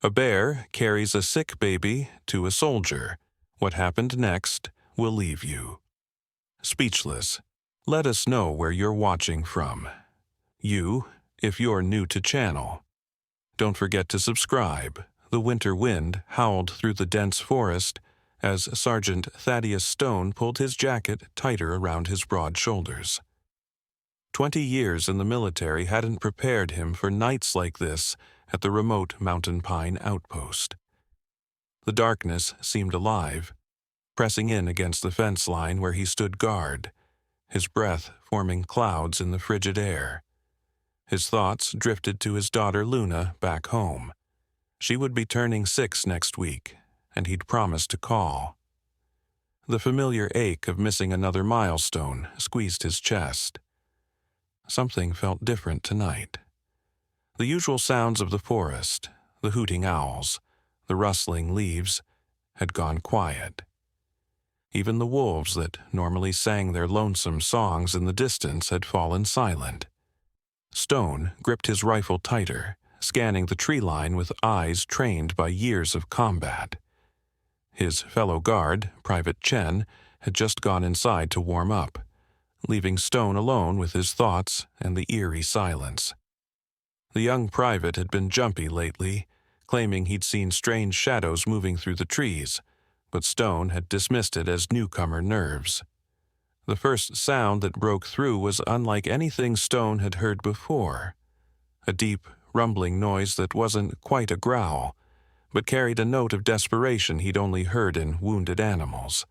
A bear carries a sick baby to a soldier. What happened next will leave you speechless. Let us know where you're watching from. You, if you're new to channel. Don't forget to subscribe. The winter wind howled through the dense forest as Sergeant Thaddeus Stone pulled his jacket tighter around his broad shoulders. 20 years in the military hadn't prepared him for nights like this at the remote mountain pine outpost. The darkness seemed alive, pressing in against the fence line where he stood guard, his breath forming clouds in the frigid air. His thoughts drifted to his daughter Luna back home. She would be turning 6 next week, and he'd promised to call. The familiar ache of missing another milestone squeezed his chest. Something felt different tonight. The usual sounds of the forest, the hooting owls, the rustling leaves, had gone quiet. Even the wolves that normally sang their lonesome songs in the distance had fallen silent. Stone gripped his rifle tighter, scanning the tree line with eyes trained by years of combat. His fellow guard, Private Chen, had just gone inside to warm up, leaving Stone alone with his thoughts and the eerie silence. The young private had been jumpy lately, claiming he'd seen strange shadows moving through the trees, but Stone had dismissed it as newcomer nerves. The first sound that broke through was unlike anything Stone had heard before, a deep, rumbling noise that wasn't quite a growl, but carried a note of desperation he'd only heard in wounded animals.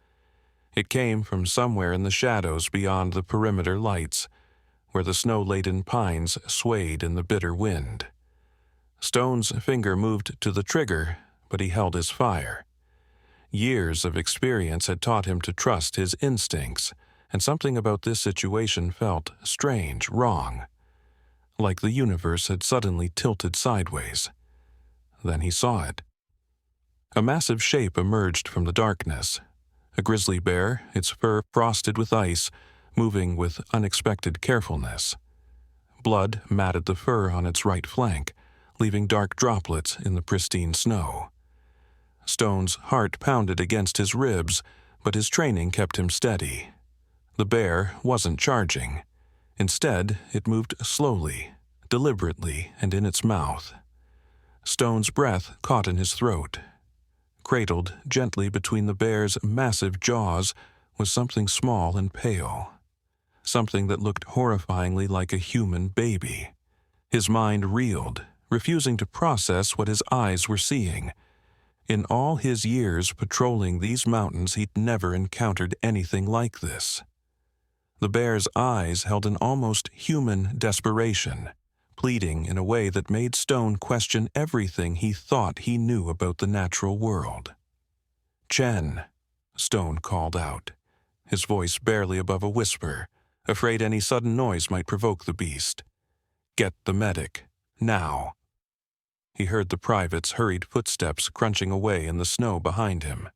It came from somewhere in the shadows beyond the perimeter lights, where the snow-laden pines swayed in the bitter wind. Stone's finger moved to the trigger, but he held his fire. Years of experience had taught him to trust his instincts, and something about this situation felt strange, wrong, like the universe had suddenly tilted sideways. Then he saw it. A massive shape emerged from the darkness. A grizzly bear, its fur frosted with ice, moving with unexpected carefulness. Blood matted the fur on its right flank, leaving dark droplets in the pristine snow. Stone's heart pounded against his ribs, but his training kept him steady. The bear wasn't charging. Instead, it moved slowly, deliberately, and in its mouth. Stone's breath caught in his throat. Cradled gently between the bear's massive jaws was something small and pale. Something that looked horrifyingly like a human baby. His mind reeled, refusing to process what his eyes were seeing. In all his years patrolling these mountains, he'd never encountered anything like this. The bear's eyes held an almost human desperation, pleading in a way that made Stone question everything he thought he knew about the natural world. "Chen," Stone called out, his voice barely above a whisper, afraid any sudden noise might provoke the beast. "Get the medic, now." He heard the private's hurried footsteps crunching away in the snow behind him.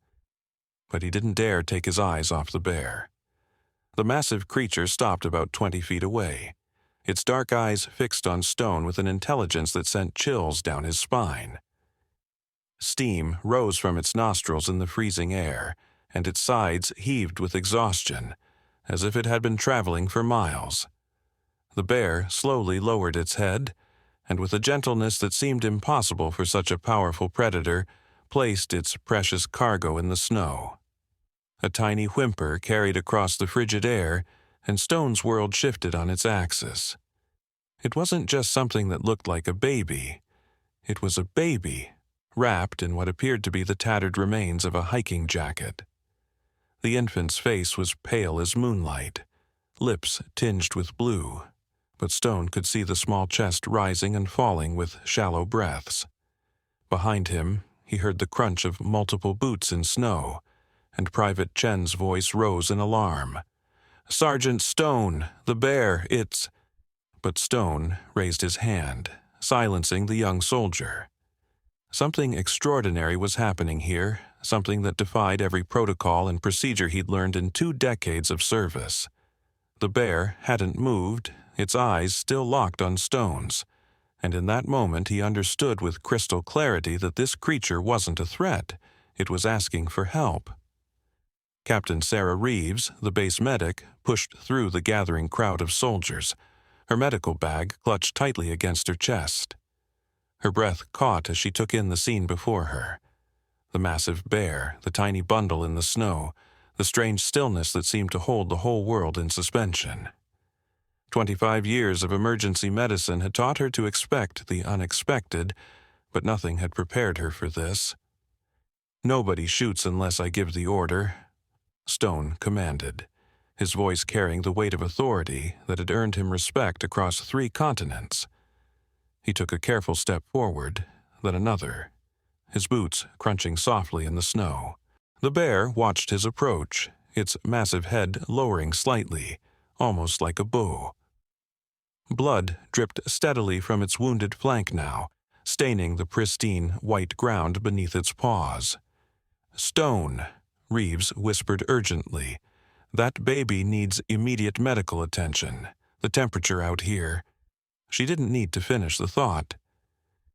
But he didn't dare take his eyes off the bear. The massive creature stopped about 20 feet away, its dark eyes fixed on Stone with an intelligence that sent chills down his spine. Steam rose from its nostrils in the freezing air, and its sides heaved with exhaustion, as if it had been traveling for miles. The bear slowly lowered its head, and with a gentleness that seemed impossible for such a powerful predator, placed its precious cargo in the snow. A tiny whimper carried across the frigid air, and Stone's world shifted on its axis. It wasn't just something that looked like a baby. It was a baby, wrapped in what appeared to be the tattered remains of a hiking jacket. The infant's face was pale as moonlight, lips tinged with blue, but Stone could see the small chest rising and falling with shallow breaths. Behind him, he heard the crunch of multiple boots in snow, and Private Chen's voice rose in alarm. "Sergeant Stone, the bear, it's—" But Stone raised his hand, silencing the young soldier. Something extraordinary was happening here, something that defied every protocol and procedure he'd learned in 2 decades of service. The bear hadn't moved, its eyes still locked on Stone's, And in that moment he understood with crystal clarity that this creature wasn't a threat. It was asking for help. Captain Sarah Reeves, the base medic, pushed through the gathering crowd of soldiers, her medical bag clutched tightly against her chest. Her breath caught as she took in the scene before her. The massive bear, the tiny bundle in the snow, the strange stillness that seemed to hold the whole world in suspension. 25 years of emergency medicine had taught her to expect the unexpected, but nothing had prepared her for this. "Nobody shoots unless I give the order," Stone commanded, his voice carrying the weight of authority that had earned him respect across 3 continents. He took a careful step forward, then another, his boots crunching softly in the snow. The bear watched his approach, its massive head lowering slightly, almost like a bow. Blood dripped steadily from its wounded flank now, staining the pristine white ground beneath its paws. "Stone," Reeves whispered urgently. "That baby needs immediate medical attention. The temperature out here." She didn't need to finish the thought.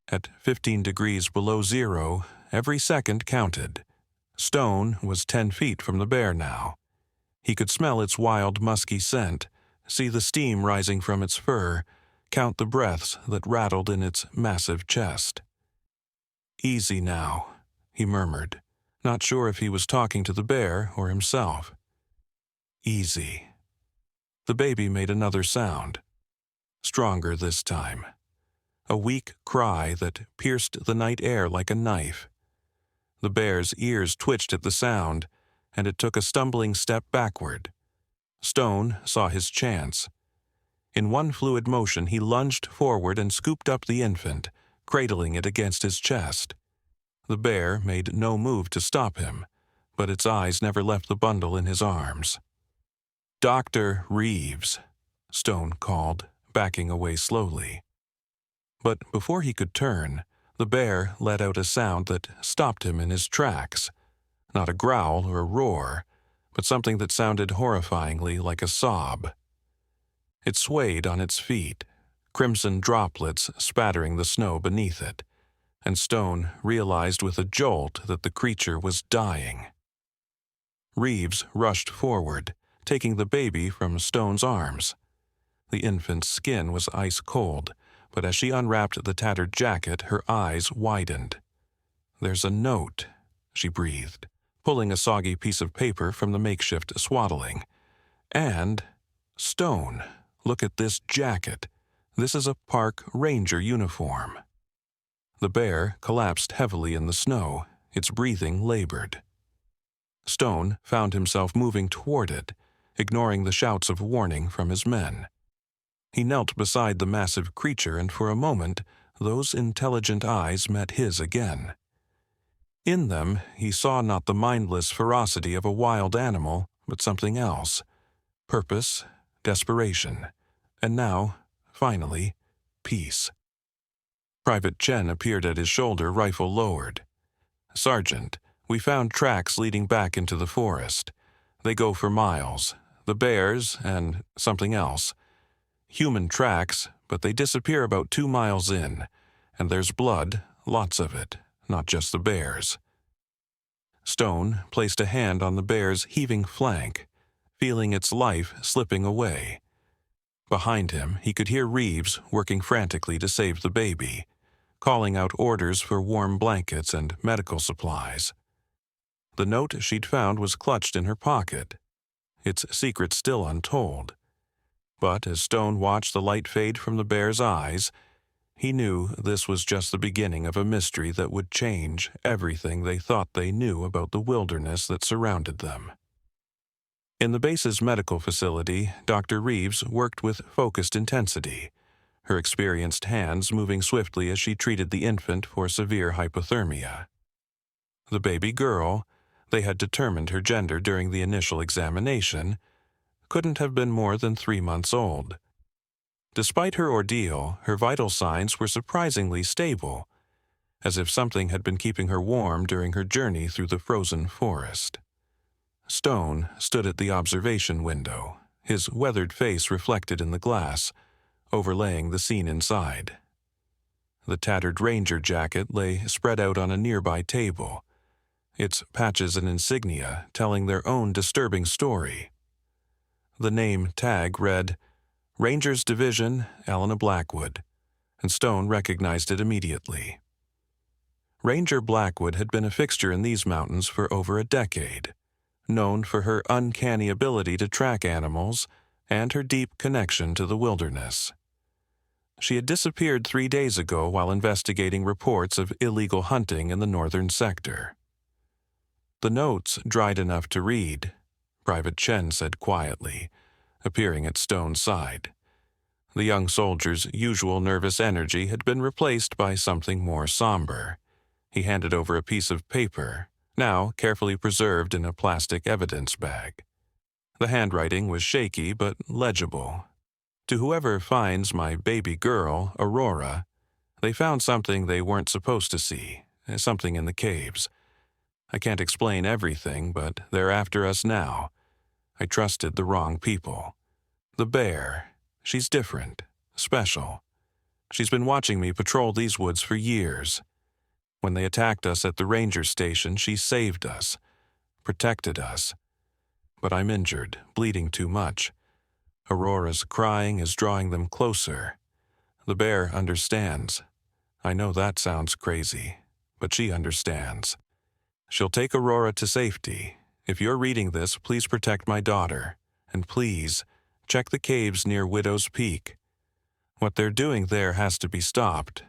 At 15 degrees below zero, every second counted. Stone was 10 feet from the bear now. He could smell its wild, musky scent, see the steam rising from its fur, count the breaths that rattled in its massive chest. "Easy now," he murmured, not sure if he was talking to the bear or himself. "Easy." The baby made another sound, stronger this time. A weak cry that pierced the night air like a knife. The bear's ears twitched at the sound, and it took a stumbling step backward. Stone saw his chance. In one fluid motion he lunged forward and scooped up the infant, cradling it against his chest. The bear made no move to stop him, but its eyes never left the bundle in his arms. "Dr. Reeves," Stone called, backing away slowly. But before he could turn, the bear let out a sound that stopped him in his tracks. Not a growl or a roar, but something that sounded horrifyingly like a sob. It swayed on its feet, crimson droplets spattering the snow beneath it, and Stone realized with a jolt that the creature was dying. Reeves rushed forward, taking the baby from Stone's arms. The infant's skin was ice cold, but as she unwrapped the tattered jacket, her eyes widened. "There's a note," she breathed, pulling a soggy piece of paper from the makeshift swaddling. "And, Stone, look at this jacket. This is a park ranger uniform." The bear collapsed heavily in the snow, its breathing labored. Stone found himself moving toward it, ignoring the shouts of warning from his men. He knelt beside the massive creature, and for a moment those intelligent eyes met his again. In them he saw not the mindless ferocity of a wild animal, but something else: purpose, desperation, and now, finally, peace. Private Chen appeared at his shoulder, rifle lowered. "Sergeant, we found tracks leading back into the forest. They go for miles. The bears and something else. Human tracks, but they disappear about 2 miles in, and there's blood, lots of it, not just the bears." Stone placed a hand on the bear's heaving flank, feeling its life slipping away. Behind him, he could hear Reeves working frantically to save the baby, calling out orders for warm blankets and medical supplies. The note she'd found was clutched in her pocket, its secret still untold. But as Stone watched the light fade from the bear's eyes, he knew this was just the beginning of a mystery that would change everything they thought they knew about the wilderness that surrounded them. In the base's medical facility, Dr. Reeves worked with focused intensity, her experienced hands moving swiftly as she treated the infant for severe hypothermia. The baby girl, they had determined her gender during the initial examination, couldn't have been more than 3 months old. Despite her ordeal, her vital signs were surprisingly stable, as if something had been keeping her warm during her journey through the frozen forest. Stone stood at the observation window, his weathered face reflected in the glass, overlaying the scene inside. The tattered ranger jacket lay spread out on a nearby table, its patches and insignia telling their own disturbing story. The name tag read, Rangers Division, Elena Blackwood, and Stone recognized it immediately. Ranger Blackwood had been a fixture in these mountains for over a decade, known for her uncanny ability to track animals and her deep connection to the wilderness. She had disappeared 3 days ago while investigating reports of illegal hunting in the northern sector. The notes dried enough to read, Private Chen said quietly, appearing at Stone's side. The young soldier's usual nervous energy had been replaced by something more somber. He handed over a piece of paper, now carefully preserved in a plastic evidence bag. The handwriting was shaky but legible. To whoever finds my baby girl, Aurora, they found something they weren't supposed to see, something in the caves. I can't explain everything, but they're after us now. I trusted the wrong people. The bear, she's different, special. She's been watching me patrol these woods for years. When they attacked us at the ranger station, she saved us, protected us. But I'm injured, bleeding too much. Aurora's crying is drawing them closer. The bear understands. I know that sounds crazy, but she understands. She'll take Aurora to safety. If you're reading this, please protect my daughter. And please, check the caves near Widow's Peak. What they're doing there has to be stopped.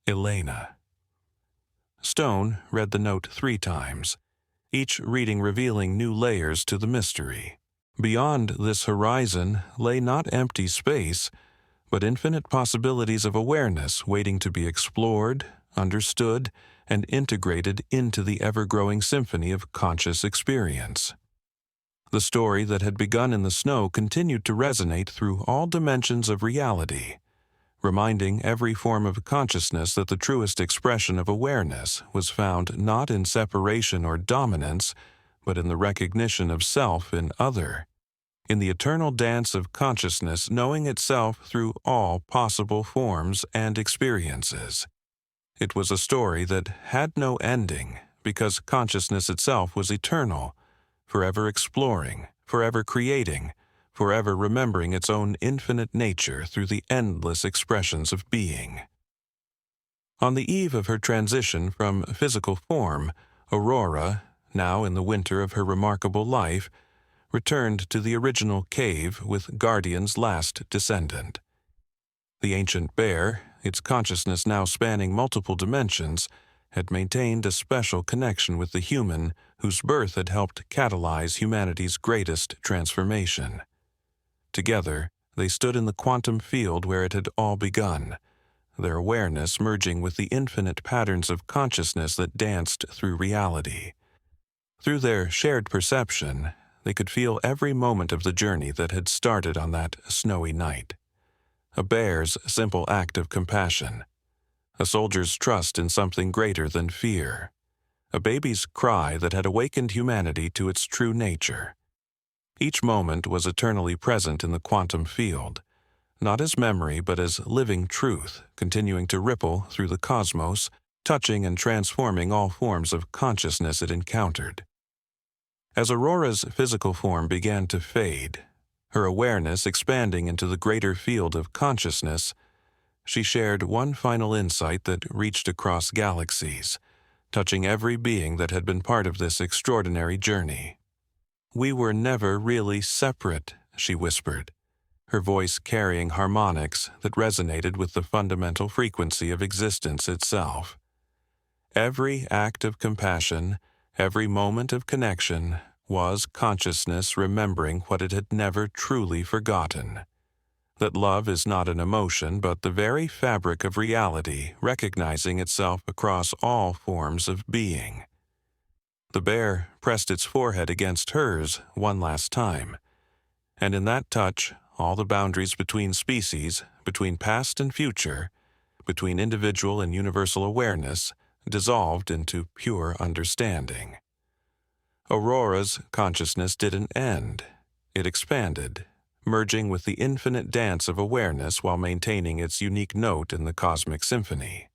Elena. Stone read the note 3 times, each reading revealing new layers to the mystery. Beyond this horizon lay not empty space, but infinite possibilities of awareness waiting to be explored, understood, and integrated into the ever-growing symphony of conscious experience. The story that had begun in the snow continued to resonate through all dimensions of reality, reminding every form of consciousness that the truest expression of awareness was found not in separation or dominance, but in the recognition of self in other, in the eternal dance of consciousness knowing itself through all possible forms and experiences. It was a story that had no ending because consciousness itself was eternal, forever exploring, forever creating, forever remembering its own infinite nature through the endless expressions of being. On the eve of her transition from physical form, Aurora, now in the winter of her remarkable life, returned to the original cave with Guardian's last descendant. The ancient bear, its consciousness now spanning multiple dimensions, had maintained a special connection with the human whose birth had helped catalyze humanity's greatest transformation. Together, they stood in the quantum field where it had all begun, their awareness merging with the infinite patterns of consciousness that danced through reality. Through their shared perception, they could feel every moment of the journey that had started on that snowy night. A bear's simple act of compassion, a soldier's trust in something greater than fear, a baby's cry that had awakened humanity to its true nature. Each moment was eternally present in the quantum field, not as memory but as living truth, continuing to ripple through the cosmos, touching and transforming all forms of consciousness it encountered. As Aurora's physical form began to fade, her awareness expanding into the greater field of consciousness, she shared one final insight that reached across galaxies, touching every being that had been part of this extraordinary journey. "We were never really separate," she whispered, her voice carrying harmonics that resonated with the fundamental frequency of existence itself. Every act of compassion, every moment of connection, was consciousness remembering what it had never truly forgotten. That love is not an emotion but the very fabric of reality, recognizing itself across all forms of being. The bear pressed its forehead against hers one last time, and in that touch, all the boundaries between species, between past and future, between individual and universal awareness, dissolved into pure understanding. Aurora's consciousness didn't end. It expanded, merging with the infinite dance of awareness while maintaining its unique note in the cosmic symphony.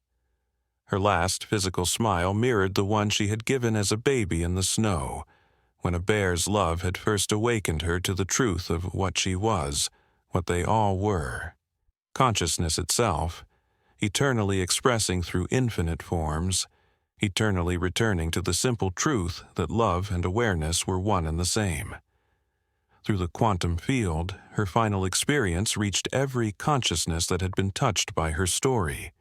Her last physical smile mirrored the one she had given as a baby in the snow, when a bear's love had first awakened her to the truth of what she was, what they all were. Consciousness itself, eternally expressing through infinite forms, eternally returning to the simple truth that love and awareness were one and the same. Through the quantum field, her final experience reached every consciousness that had been touched by her story.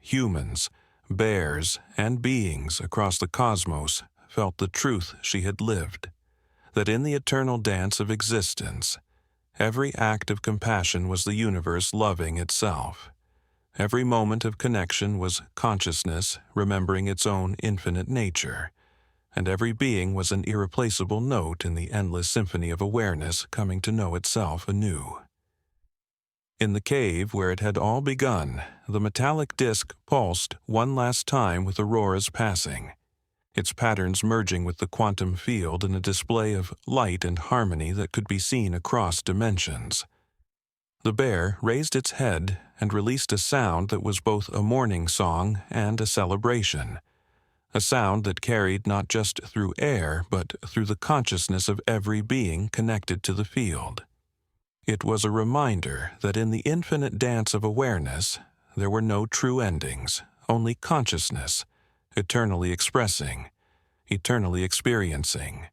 Humans, bears, and beings across the cosmos felt the truth she had lived, that in the eternal dance of existence, every act of compassion was the universe loving itself. Every moment of connection was consciousness remembering its own infinite nature, and every being was an irreplaceable note in the endless symphony of awareness coming to know itself anew. In the cave where it had all begun, the metallic disk pulsed one last time with Aurora's passing, its patterns merging with the quantum field in a display of light and harmony that could be seen across dimensions. The bear raised its head and released a sound that was both a mourning song and a celebration, a sound that carried not just through air but through the consciousness of every being connected to the field. It was a reminder that in the infinite dance of awareness, there were no true endings, only consciousness, eternally expressing, eternally experiencing,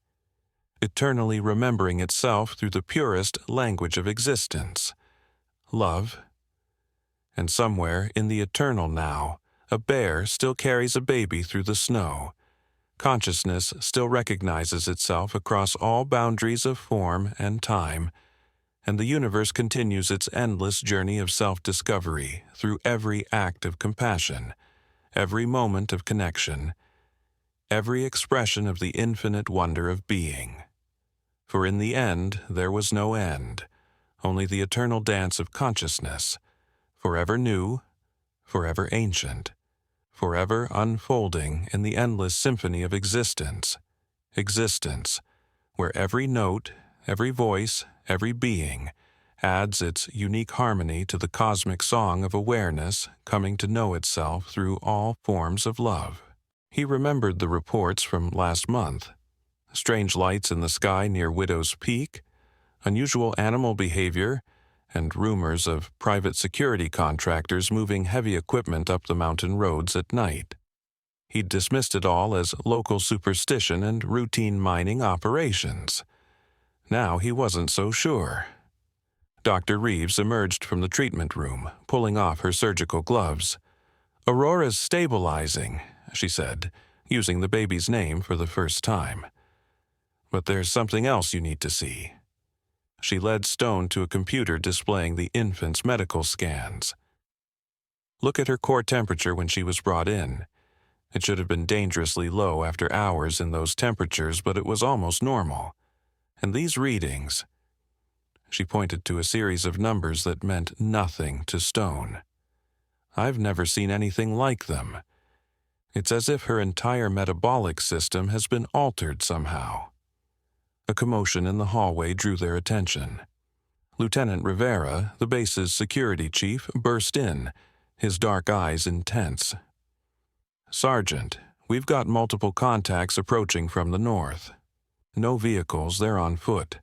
eternally remembering itself through the purest language of existence, love. And somewhere in the eternal now, a bear still carries a baby through the snow. Consciousness still recognizes itself across all boundaries of form and time, and the universe continues its endless journey of self-discovery through every act of compassion, every moment of connection, every expression of the infinite wonder of being. For in the end there was no end, only the eternal dance of consciousness, forever new, forever ancient, forever unfolding in the endless symphony of existence, where every note, every voice, every being adds its unique harmony to the cosmic song of awareness coming to know itself through all forms of love. He remembered the reports from last month. Strange lights in the sky near Widow's Peak, unusual animal behavior, and rumors of private security contractors moving heavy equipment up the mountain roads at night. He'd dismissed it all as local superstition and routine mining operations. Now he wasn't so sure. Dr. Reeves emerged from the treatment room, pulling off her surgical gloves. "Aurora's stabilizing," she said, using the baby's name for the first time. "But there's something else you need to see." She led Stone to a computer displaying the infant's medical scans. "Look at her core temperature when she was brought in. It should have been dangerously low after hours in those temperatures, but it was almost normal. And these readings..." She pointed to a series of numbers that meant nothing to Stone. "I've never seen anything like them. It's as if her entire metabolic system has been altered somehow." A commotion in the hallway drew their attention. Lieutenant Rivera, the base's security chief, burst in, his dark eyes intense. "Sergeant, we've got multiple contacts approaching from the north. No vehicles, they're on foot.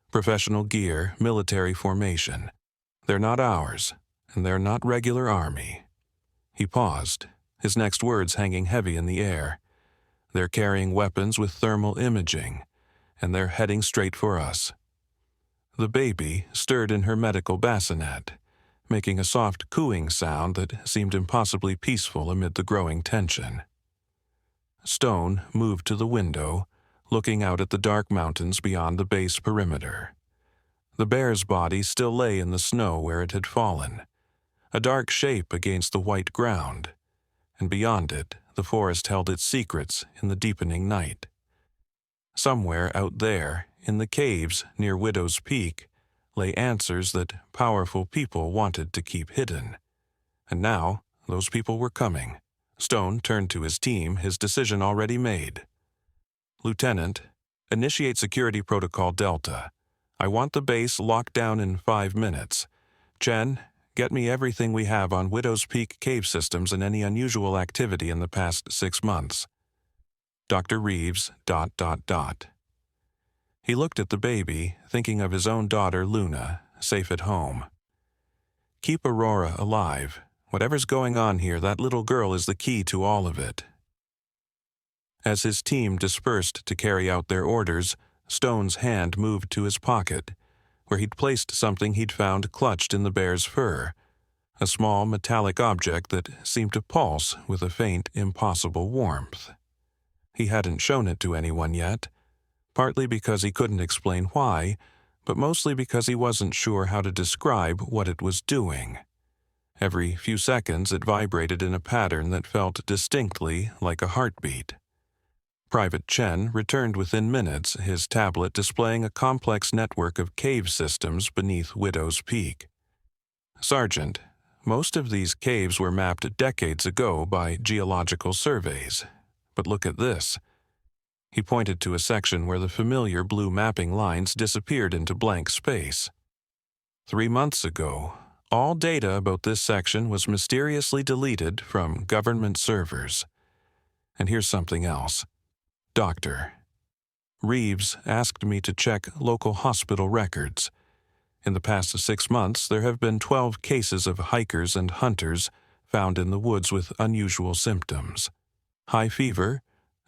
Professional gear, military formation. They're not ours, and they're not regular army." He paused, his next words hanging heavy in the air. "They're carrying weapons with thermal imaging, and they're heading straight for us." The baby stirred in her medical bassinet, making a soft cooing sound that seemed impossibly peaceful amid the growing tension. Stone moved to the window, looking out at the dark mountains beyond the base perimeter. The bear's body still lay in the snow where it had fallen, a dark shape against the white ground, and beyond it, the forest held its secrets in the deepening night. Somewhere out there, in the caves near Widow's Peak, lay answers that powerful people wanted to keep hidden. And now, those people were coming. Stone turned to his team, his decision already made. "Lieutenant, initiate Security Protocol Delta. I want the base locked down in 5 minutes. Chen, get me everything we have on Widow's Peak cave systems and any unusual activity in the past 6 months. Dr. Reeves, ... He looked at the baby, thinking of his own daughter, Luna, safe at home. Keep Aurora alive. Whatever's going on here, that little girl is the key to all of it. As his team dispersed to carry out their orders, Stone's hand moved to his pocket, where he'd placed something he'd found clutched in the bear's fur, a small metallic object that seemed to pulse with a faint, impossible warmth. He hadn't shown it to anyone yet, partly because he couldn't explain why, but mostly because he wasn't sure how to describe what it was doing. Every few seconds it vibrated in a pattern that felt distinctly like a heartbeat. Private Chen returned within minutes, his tablet displaying a complex network of cave systems beneath Widow's Peak. Sergeant, most of these caves were mapped decades ago by geological surveys. But look at this. He pointed to a section where the familiar blue mapping lines disappeared into blank space. 3 months ago, all data about this section was mysteriously deleted from government servers. And here's something else. Doctor. Reeves asked me to check local hospital records. In the past 6 months, there have been 12 cases of hikers and hunters found in the woods with unusual symptoms. High fever,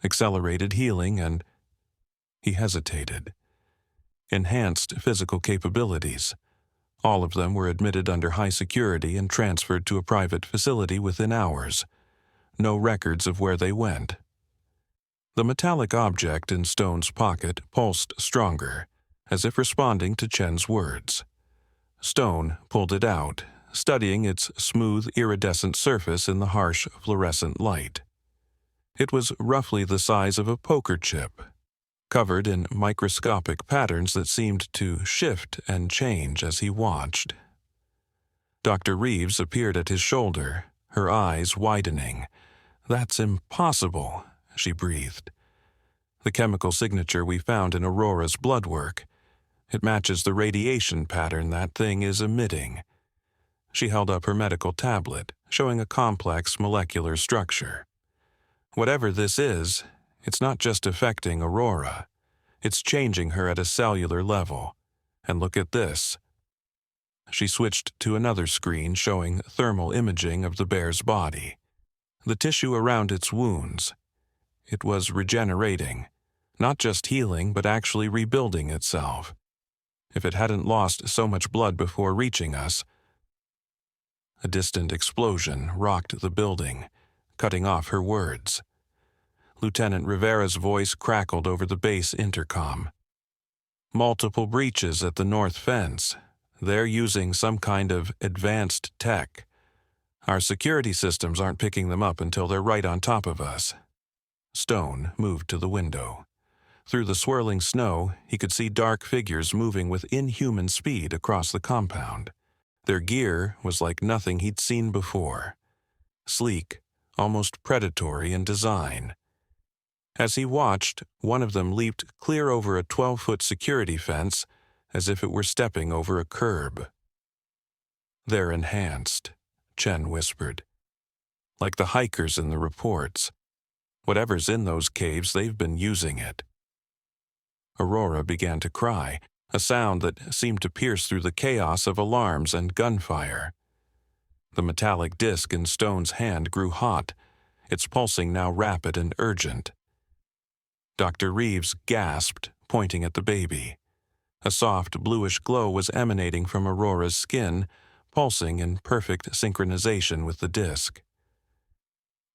accelerated healing, and... He hesitated. Enhanced physical capabilities. All of them were admitted under high security and transferred to a private facility within hours. No records of where they went. The metallic object in Stone's pocket pulsed stronger, as if responding to Chen's words. Stone pulled it out, studying its smooth, iridescent surface in the harsh, fluorescent light. It was roughly the size of a poker chip, covered in microscopic patterns that seemed to shift and change as he watched. Dr. Reeves appeared at his shoulder, her eyes widening. "That's impossible," she breathed. "The chemical signature we found in Aurora's blood work. It matches the radiation pattern that thing is emitting." She held up her medical tablet, showing a complex molecular structure. "Whatever this is, it's not just affecting Aurora. It's changing her at a cellular level. And look at this." She switched to another screen showing thermal imaging of the bear's body. The tissue around its wounds. It was regenerating, not just healing, but actually rebuilding itself. If it hadn't lost so much blood before reaching us... A distant explosion rocked the building, cutting off her words. Lieutenant Rivera's voice crackled over the base intercom. "Multiple breaches at the north fence. They're using some kind of advanced tech. Our security systems aren't picking them up until they're right on top of us." Stone moved to the window. Through the swirling snow, he could see dark figures moving with inhuman speed across the compound. Their gear was like nothing he'd seen before. Sleek, almost predatory in design. As he watched, one of them leaped clear over a 12-foot security fence as if it were stepping over a curb. "They're enhanced," Chen whispered. "Like the hikers in the reports. Whatever's in those caves, they've been using it." Aurora began to cry, a sound that seemed to pierce through the chaos of alarms and gunfire. The metallic disc in Stone's hand grew hot, its pulsing now rapid and urgent. Dr. Reeves gasped, pointing at the baby. A soft bluish glow was emanating from Aurora's skin, pulsing in perfect synchronization with the disc.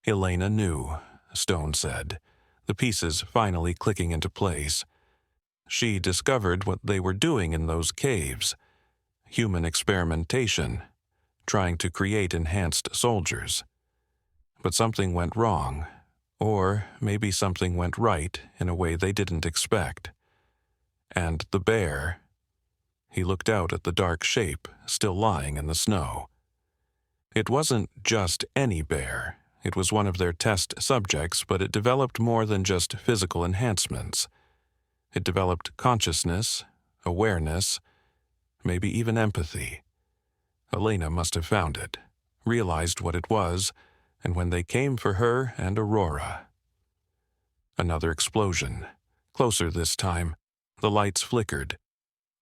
"Elena knew," Stone said, the pieces finally clicking into place. "She discovered what they were doing in those caves. Human experimentation, trying to create enhanced soldiers. But something went wrong, or maybe something went right in a way they didn't expect. And the bear..." He looked out at the dark shape still lying in the snow. It wasn't just any bear. It was one of their test subjects, but it developed more than just physical enhancements. It developed consciousness, awareness, maybe even empathy. Elena must have found it, realized what it was, and when they came for her and Aurora. Another explosion. Closer this time. The lights flickered.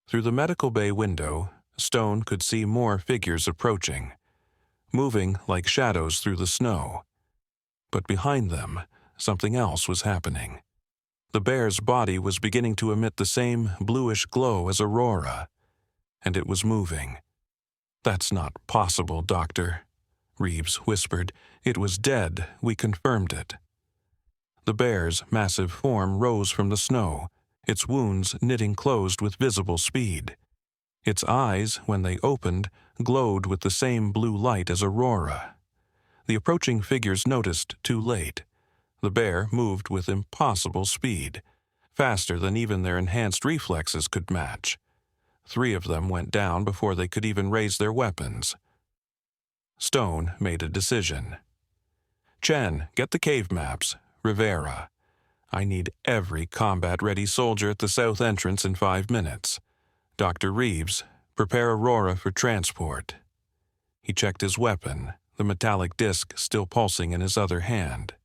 Through the medical bay window, Stone could see more figures approaching, moving like shadows through the snow. But behind them, something else was happening. The bear's body was beginning to emit the same bluish glow as Aurora, and it was moving. "That's not possible, Doctor," Reeves whispered. "It was dead. We confirmed it." The bear's massive form rose from the snow, its wounds knitting closed with visible speed. Its eyes, when they opened, glowed with the same blue light as Aurora. The approaching figures noticed too late. The bear moved with impossible speed, faster than even their enhanced reflexes could match. 3 of them went down before they could even raise their weapons. Stone made a decision. "Chen, get the cave maps. Rivera. I need every combat-ready soldier at the south entrance in 5 minutes. Dr. Reeves, prepare Aurora for transport." He checked his weapon, the metallic disc still pulsing in his other hand.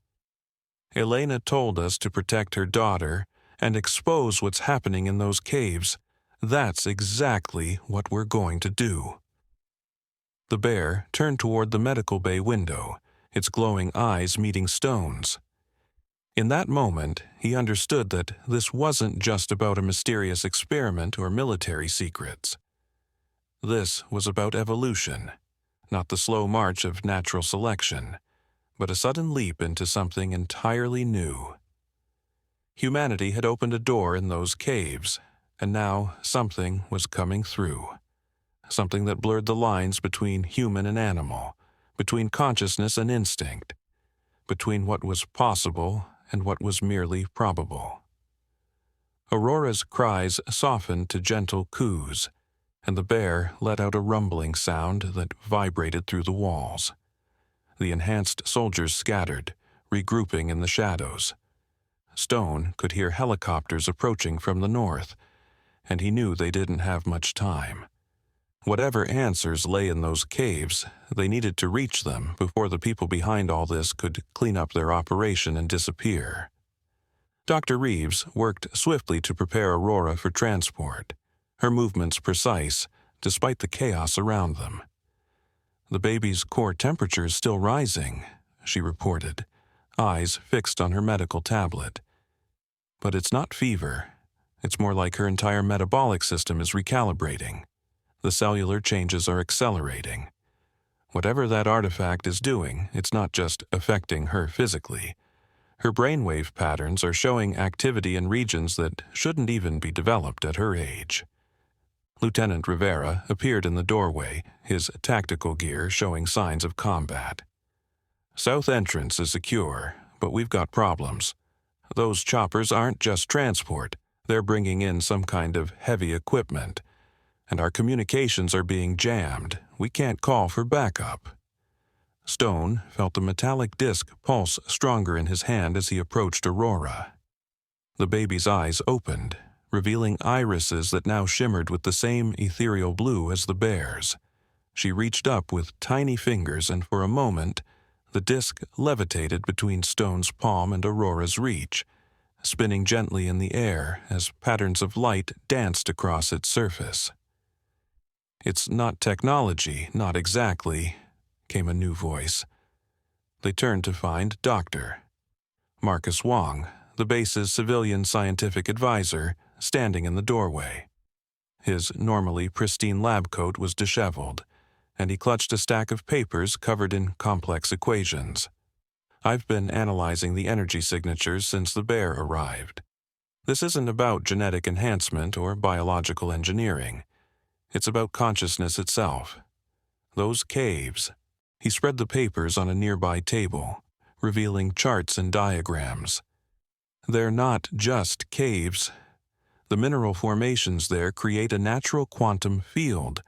"Elena told us to protect her daughter and expose what's happening in those caves. That's exactly what we're going to do." The bear turned toward the medical bay window, its glowing eyes meeting Stone's. In that moment, he understood that this wasn't just about a mysterious experiment or military secrets. This was about evolution, not the slow march of natural selection, but a sudden leap into something entirely new. Humanity had opened a door in those caves, and now something was coming through. Something that blurred the lines between human and animal, between consciousness and instinct, between what was possible and what was merely probable. Aurora's cries softened to gentle coos, and the bear let out a rumbling sound that vibrated through the walls. The enhanced soldiers scattered, regrouping in the shadows. Stone could hear helicopters approaching from the north, and he knew they didn't have much time. Whatever answers lay in those caves, they needed to reach them before the people behind all this could clean up their operation and disappear. Dr. Reeves worked swiftly to prepare Aurora for transport, her movements precise, despite the chaos around them. "The baby's core temperature is still rising," she reported, eyes fixed on her medical tablet. "But it's not fever. It's more like her entire metabolic system is recalibrating. The cellular changes are accelerating. Whatever that artifact is doing, it's not just affecting her physically. Her brainwave patterns are showing activity in regions that shouldn't even be developed at her age." Lieutenant Rivera appeared in the doorway, his tactical gear showing signs of combat. "South entrance is secure, but we've got problems. Those choppers aren't just transport, they're bringing in some kind of heavy equipment. And our communications are being jammed. We can't call for backup." Stone felt the metallic disc pulse stronger in his hand as he approached Aurora. The baby's eyes opened, revealing irises that now shimmered with the same ethereal blue as the bear's. She reached up with tiny fingers, and for a moment, the disc levitated between Stone's palm and Aurora's reach, spinning gently in the air as patterns of light danced across its surface. "It's not technology, not exactly," came a new voice. They turned to find Dr. Marcus Wong, the base's civilian scientific advisor, standing in the doorway. His normally pristine lab coat was disheveled, and he clutched a stack of papers covered in complex equations. "I've been analyzing the energy signatures since the bear arrived. This isn't about genetic enhancement or biological engineering. It's about consciousness itself. Those caves." He spread the papers on a nearby table, revealing charts and diagrams. "They're not just caves. The mineral formations there create a natural quantum field,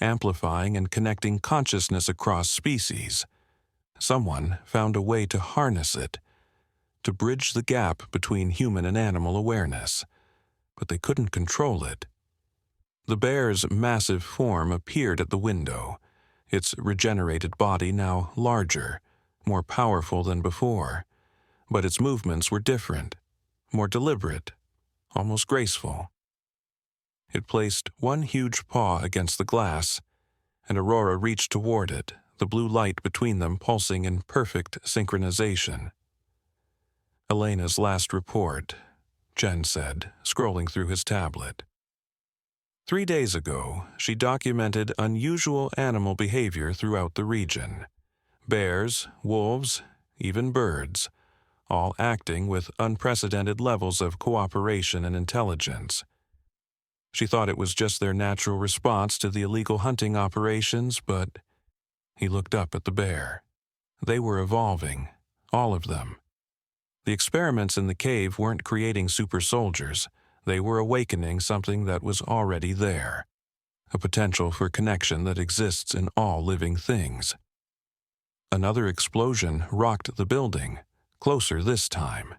amplifying and connecting consciousness across species. Someone found a way to harness it, to bridge the gap between human and animal awareness, but they couldn't control it. The bear's massive form appeared at the window, its regenerated body now larger, more powerful than before, but its movements were different, more deliberate, almost graceful. It placed one huge paw against the glass, and Aurora reached toward it, the blue light between them pulsing in perfect synchronization. "Elena's last report," Chen said, scrolling through his tablet. 3 days ago, she documented unusual animal behavior throughout the region. Bears, wolves, even birds, all acting with unprecedented levels of cooperation and intelligence. She thought it was just their natural response to the illegal hunting operations, but he looked up at the bear. They were evolving, all of them. The experiments in the cave weren't creating super soldiers. They were awakening something that was already there, a potential for connection that exists in all living things. Another explosion rocked the building, closer this time.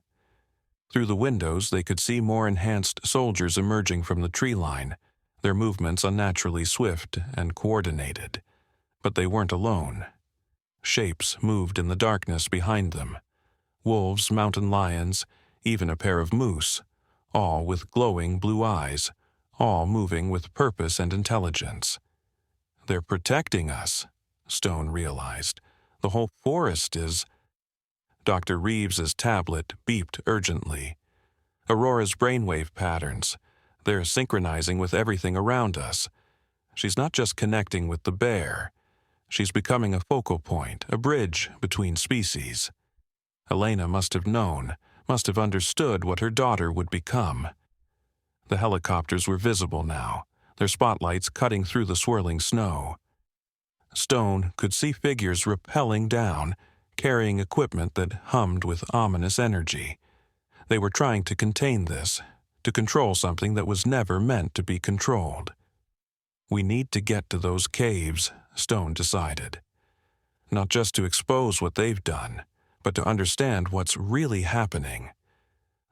Through the windows, they could see more enhanced soldiers emerging from the tree line, their movements unnaturally swift and coordinated. But they weren't alone. Shapes moved in the darkness behind them. Wolves, mountain lions, even a pair of moose, all with glowing blue eyes, all moving with purpose and intelligence. "They're protecting us," Stone realized. "The whole forest is—" Dr. Reeves's tablet beeped urgently. "Aurora's brainwave patterns. They're synchronizing with everything around us. She's not just connecting with the bear. She's becoming a focal point, a bridge between species. Elena must have known, must have understood what her daughter would become." The helicopters were visible now, their spotlights cutting through the swirling snow. Stone could see figures rappelling down, carrying equipment that hummed with ominous energy. They were trying to contain this, to control something that was never meant to be controlled. "We need to get to those caves," Stone decided. "Not just to expose what they've done, but to understand what's really happening.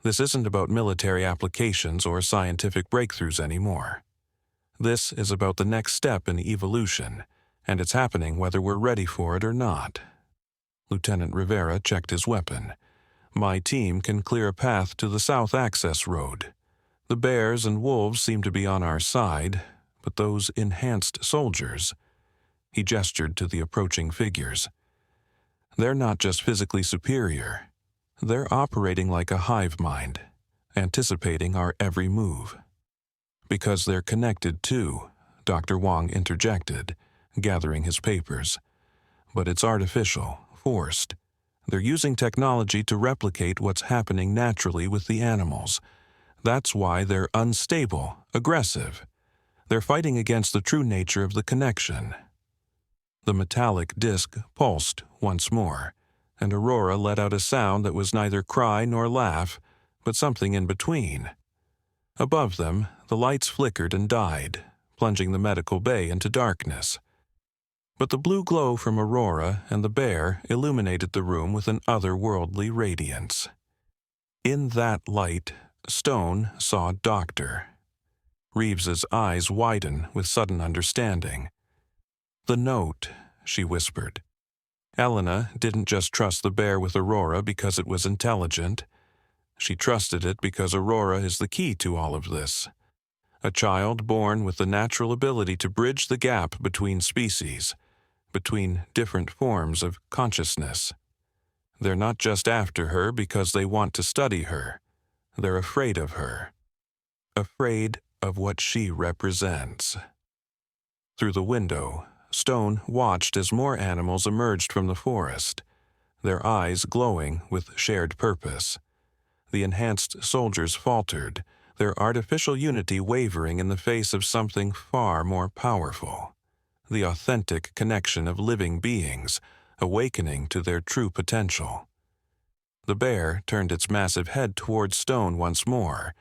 This isn't about military applications or scientific breakthroughs anymore. This is about the next step in evolution, and it's happening whether we're ready for it or not." Lieutenant Rivera checked his weapon. "My team can clear a path to the south access road. The bears and wolves seem to be on our side, but those enhanced soldiers—" He gestured to the approaching figures. "They're not just physically superior. They're operating like a hive mind, anticipating our every move." "Because they're connected too," Dr. Wong interjected, gathering his papers. "But it's artificial, forced. They're using technology to replicate what's happening naturally with the animals. That's why they're unstable, aggressive. They're fighting against the true nature of the connection." The metallic disc pulsed once more, and Aurora let out a sound that was neither cry nor laugh, but something in between. Above them, the lights flickered and died, plunging the medical bay into darkness. But the blue glow from Aurora and the bear illuminated the room with an otherworldly radiance. In that light, Stone saw Doctor. Reeves's eyes widened with sudden understanding. "The note," she whispered. "Elena didn't just trust the bear with Aurora because it was intelligent. She trusted it because Aurora is the key to all of this. A child born with the natural ability to bridge the gap between species, between different forms of consciousness. They're not just after her because they want to study her. They're afraid of her. Afraid of what she represents." Through the window, Stone watched as more animals emerged from the forest, their eyes glowing with shared purpose. The enhanced soldiers faltered, their artificial unity wavering in the face of something far more powerful. The authentic connection of living beings, awakening to their true potential. The bear turned its massive head towards Stone once more,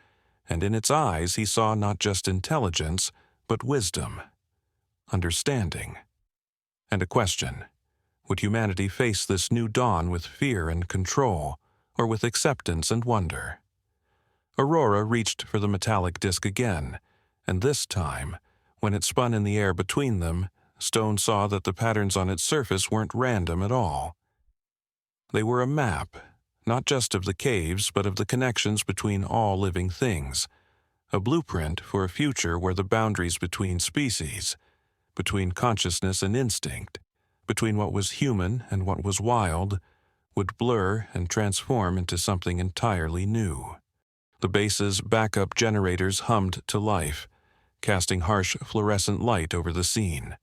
and in its eyes he saw not just intelligence, but wisdom, understanding, and a question. Would humanity face this new dawn with fear and control, or with acceptance and wonder? Aurora reached for the metallic disc again, and this time, When it spun in the air between them, Stone saw that the patterns on its surface weren't random at all. They were a map, not just of the caves, but of the connections between all living things, a blueprint for a future where the boundaries between species, between consciousness and instinct, between what was human and what was wild, would blur and transform into something entirely new. The base's backup generators hummed to life, casting harsh fluorescent light over the scene.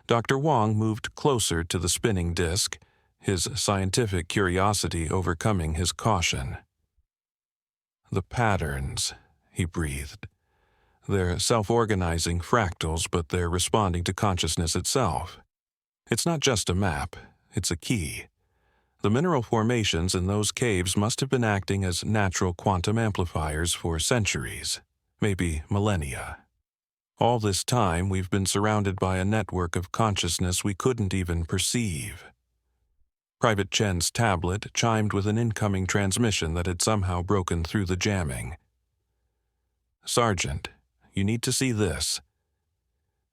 Dr. Wong moved closer to the spinning disk, his scientific curiosity overcoming his caution. "The patterns," he breathed. "They're self-organizing fractals, but they're responding to consciousness itself. It's not just a map, it's a key. The mineral formations in those caves must have been acting as natural quantum amplifiers for centuries, maybe millennia. All this time, we've been surrounded by a network of consciousness we couldn't even perceive." Private Chen's tablet chimed with an incoming transmission that had somehow broken through the jamming. "Sergeant, you need to see this."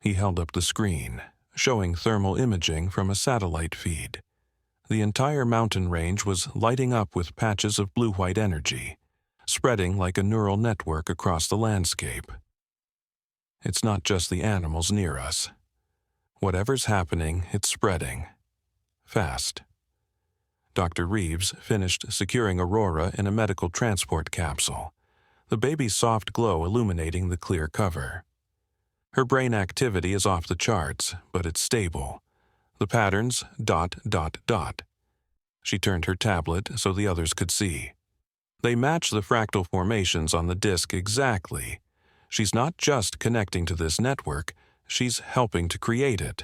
He held up the screen, showing thermal imaging from a satellite feed. The entire mountain range was lighting up with patches of blue-white energy, spreading like a neural network across the landscape. "It's not just the animals near us. Whatever's happening, it's spreading. Fast." Dr. Reeves finished securing Aurora in a medical transport capsule, the baby's soft glow illuminating the clear cover. Her brain activity is off the charts, but it's stable. The patterns, ... She turned her tablet so the others could see. They match the fractal formations on the disk exactly. She's not just connecting to this network, she's helping to create it.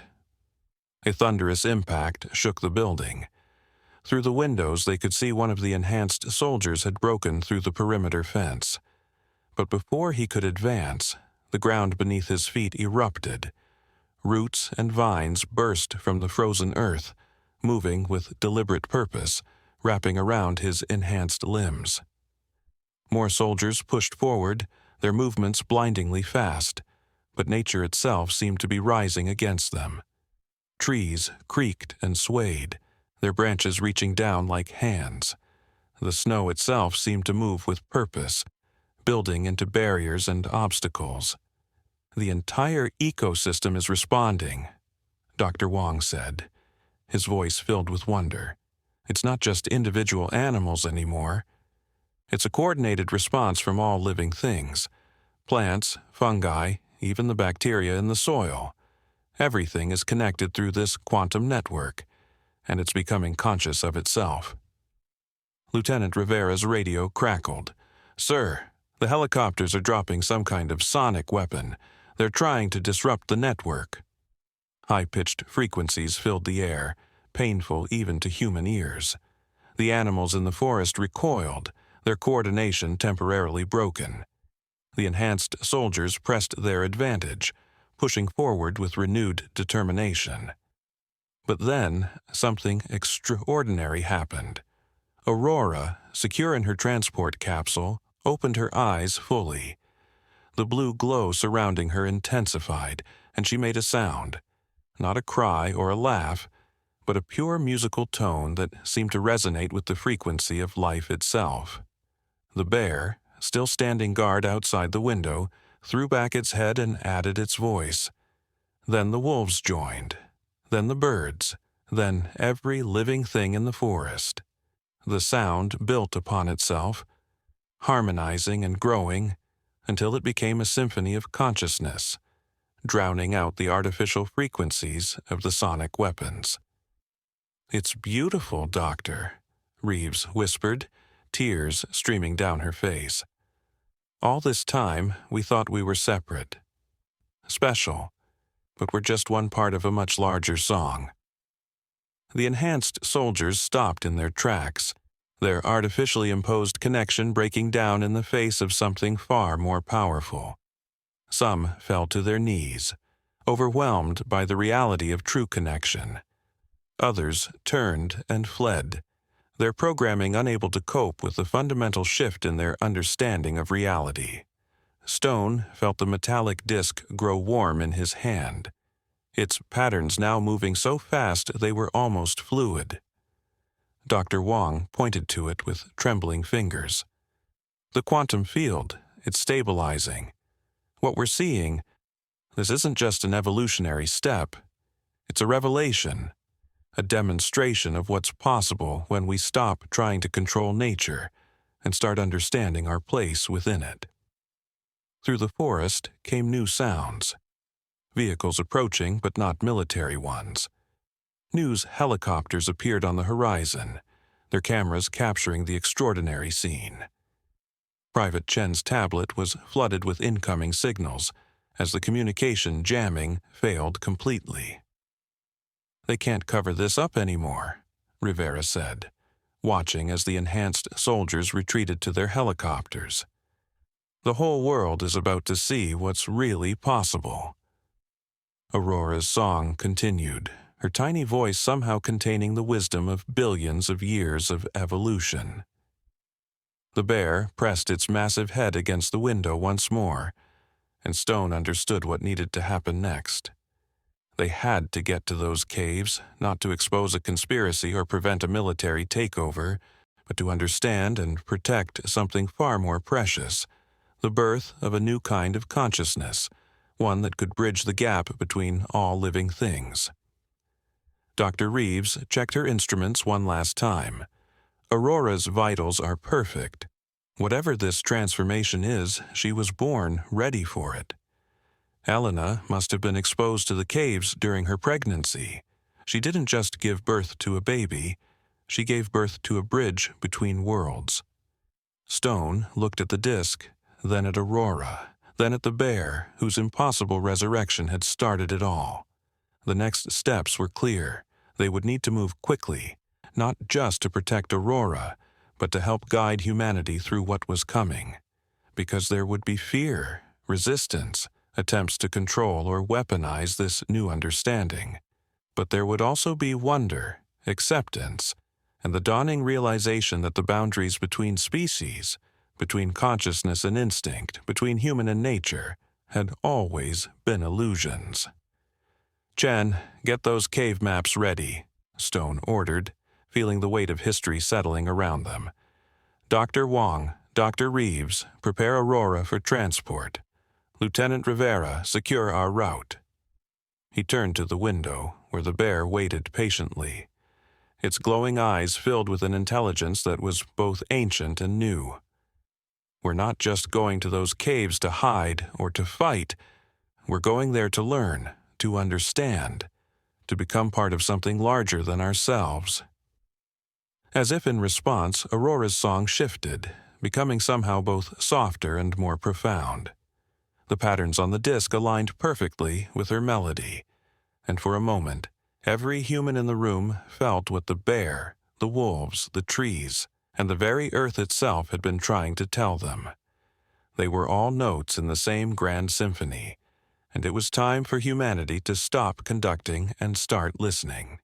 A thunderous impact shook the building. Through the windows, they could see one of the enhanced soldiers had broken through the perimeter fence. But before he could advance, the ground beneath his feet erupted. Roots and vines burst from the frozen earth, moving with deliberate purpose, wrapping around his enhanced limbs. More soldiers pushed forward, their movements blindingly fast, but nature itself seemed to be rising against them. Trees creaked and swayed, their branches reaching down like hands. The snow itself seemed to move with purpose, building into barriers and obstacles. "The entire ecosystem is responding," Dr. Wong said, his voice filled with wonder. "It's not just individual animals anymore. It's a coordinated response from all living things. Plants, fungi, even the bacteria in the soil. Everything is connected through this quantum network, and it's becoming conscious of itself." Lieutenant Rivera's radio crackled. "Sir, the helicopters are dropping some kind of sonic weapon. They're trying to disrupt the network." High-pitched frequencies filled the air, painful even to human ears. The animals in the forest recoiled, their coordination temporarily broken. The enhanced soldiers pressed their advantage, pushing forward with renewed determination. But then, something extraordinary happened. Aurora, secure in her transport capsule, opened her eyes fully. The blue glow surrounding her intensified, and she made a sound. Not a cry or a laugh, but a pure musical tone that seemed to resonate with the frequency of life itself. The bear, still standing guard outside the window, threw back its head and added its voice. Then the wolves joined. Then the birds, then every living thing in the forest. The sound built upon itself, harmonizing and growing, until it became a symphony of consciousness, drowning out the artificial frequencies of the sonic weapons. "It's beautiful, Doctor," Reeves whispered, tears streaming down her face. "All this time, we thought we were separate. Special. But we're just one part of a much larger song." The enhanced soldiers stopped in their tracks, their artificially imposed connection breaking down in the face of something far more powerful. Some fell to their knees, overwhelmed by the reality of true connection. Others turned and fled, their programming unable to cope with the fundamental shift in their understanding of reality. Stone felt the metallic disc grow warm in his hand, its patterns now moving so fast they were almost fluid. Dr. Wong pointed to it with trembling fingers. The quantum field, it's stabilizing. What we're seeing, this isn't just an evolutionary step. It's a revelation, a demonstration of what's possible when we stop trying to control nature and start understanding our place within it. Through the forest came new sounds. Vehicles approaching, but not military ones. News helicopters appeared on the horizon, their cameras capturing the extraordinary scene. Private Chen's tablet was flooded with incoming signals as the communication jamming failed completely. "They can't cover this up anymore," Rivera said, watching as the enhanced soldiers retreated to their helicopters. "The whole world is about to see what's really possible." Aurora's song continued, her tiny voice somehow containing the wisdom of billions of years of evolution. The bear pressed its massive head against the window once more, and Stone understood what needed to happen next. They had to get to those caves, not to expose a conspiracy or prevent a military takeover, but to understand and protect something far more precious, the birth of a new kind of consciousness, one that could bridge the gap between all living things. Dr. Reeves checked her instruments one last time. Aurora's vitals are perfect. Whatever this transformation is, she was born ready for it. Elena must have been exposed to the caves during her pregnancy. She didn't just give birth to a baby, she gave birth to a bridge between worlds. Stone looked at the disc, then at Aurora, then at the bear, whose impossible resurrection had started it all. The next steps were clear. They would need to move quickly, not just to protect Aurora, but to help guide humanity through what was coming. Because there would be fear, resistance, attempts to control or weaponize this new understanding. But there would also be wonder, acceptance, and the dawning realization that the boundaries between species, between consciousness and instinct, between human and nature, had always been illusions. "Chen, get those cave maps ready," Stone ordered, feeling the weight of history settling around them. "Dr. Wong, Dr. Reeves, prepare Aurora for transport. Lieutenant Rivera, secure our route." He turned to the window, where the bear waited patiently, its glowing eyes filled with an intelligence that was both ancient and new. "We're not just going to those caves to hide or to fight. We're going there to learn, to understand, to become part of something larger than ourselves." As if in response, Aurora's song shifted, becoming somehow both softer and more profound. The patterns on the disc aligned perfectly with her melody, and for a moment, every human in the room felt what the bear, the wolves, the trees, and the very earth itself had been trying to tell them. They were all notes in the same grand symphony, and it was time for humanity to stop conducting and start listening.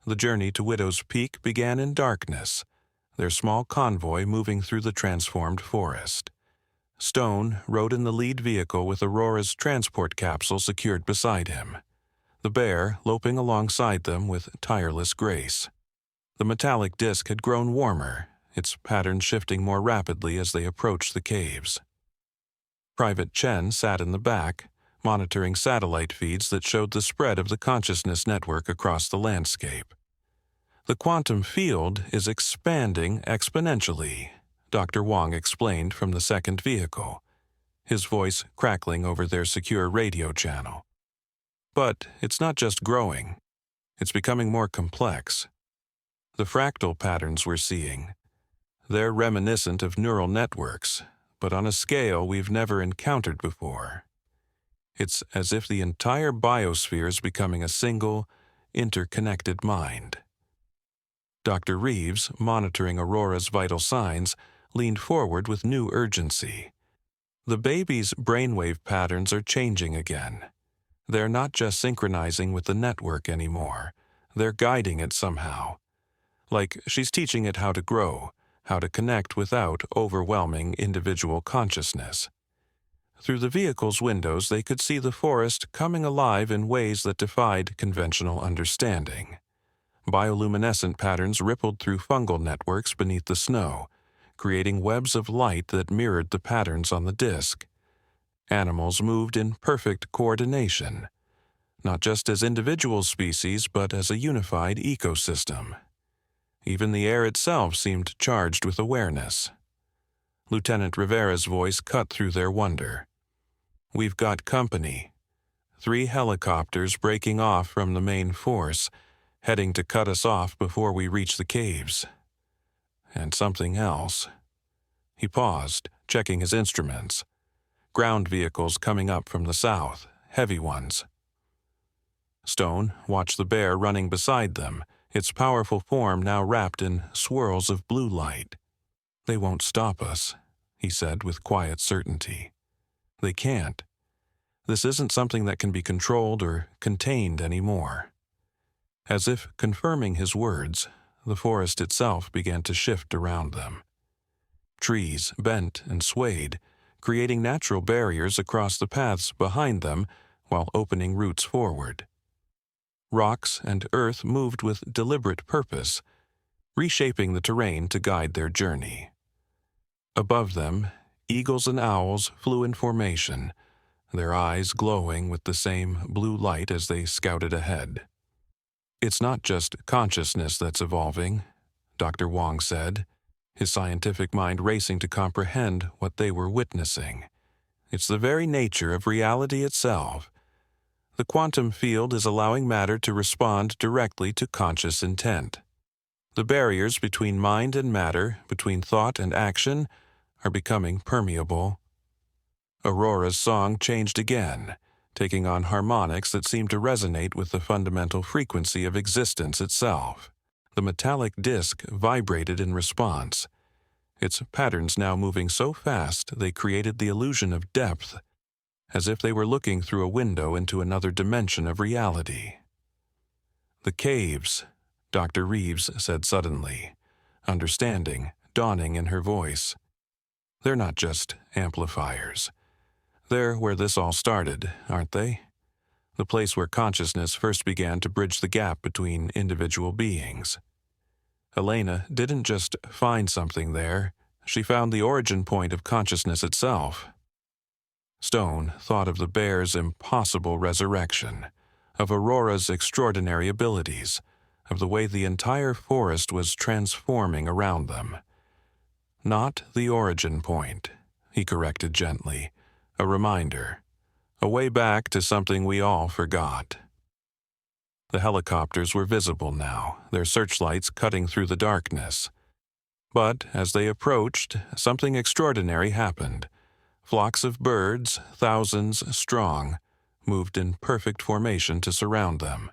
The journey to Widow's Peak began in darkness, their small convoy moving through the transformed forest. Stone rode in the lead vehicle with Aurora's transport capsule secured beside him, the bear loping alongside them with tireless grace. The metallic disc had grown warmer, its pattern shifting more rapidly as they approached the caves. Private Chen sat in the back, monitoring satellite feeds that showed the spread of the consciousness network across the landscape. "The quantum field is expanding exponentially," Dr. Wong explained from the second vehicle, his voice crackling over their secure radio channel. "But it's not just growing. It's becoming more complex. The fractal patterns we're seeing, they're reminiscent of neural networks, but on a scale we've never encountered before. It's as if the entire biosphere is becoming a single, interconnected mind." Dr. Reeves, monitoring Aurora's vital signs, leaned forward with new urgency. The baby's brainwave patterns are changing again. They're not just synchronizing with the network anymore. They're guiding it somehow. Like she's teaching it how to grow, how to connect without overwhelming individual consciousness. Through the vehicle's windows, they could see the forest coming alive in ways that defied conventional understanding. Bioluminescent patterns rippled through fungal networks beneath the snow, creating webs of light that mirrored the patterns on the disk. Animals moved in perfect coordination, not just as individual species, but as a unified ecosystem. Even the air itself seemed charged with awareness. Lieutenant Rivera's voice cut through their wonder. "We've got company. 3 helicopters breaking off from the main force, heading to cut us off before we reach the caves. And something else." He paused, checking his instruments. Ground vehicles coming up from the south, heavy ones. Stone watched the bear running beside them, its powerful form now wrapped in swirls of blue light. "They won't stop us," he said with quiet certainty. "They can't. This isn't something that can be controlled or contained anymore." As if confirming his words, the forest itself began to shift around them. Trees bent and swayed, creating natural barriers across the paths behind them while opening roots forward. Rocks and earth moved with deliberate purpose, reshaping the terrain to guide their journey. Above them, eagles and owls flew in formation, their eyes glowing with the same blue light as they scouted ahead. "It's not just consciousness that's evolving," Dr. Wong said, his scientific mind racing to comprehend what they were witnessing. "It's the very nature of reality itself. The quantum field is allowing matter to respond directly to conscious intent. The barriers between mind and matter, between thought and action, are becoming permeable." Aurora's song changed again, taking on harmonics that seemed to resonate with the fundamental frequency of existence itself. The metallic disk vibrated in response, its patterns now moving so fast they created the illusion of depth, as if they were looking through a window into another dimension of reality. "The caves," Dr. Reeves said suddenly, understanding dawning in her voice. "They're not just amplifiers. They're where this all started, aren't they? The place where consciousness first began to bridge the gap between individual beings. Elena didn't just find something there, she found the origin point of consciousness itself." Stone thought of the bear's impossible resurrection, of Aurora's extraordinary abilities, of the way the entire forest was transforming around them. "Not the origin point," he corrected gently, a reminder, a way back to something we all forgot. The helicopters were visible now, their searchlights cutting through the darkness. But as they approached, something extraordinary happened. Flocks of birds, thousands strong, moved in perfect formation to surround them.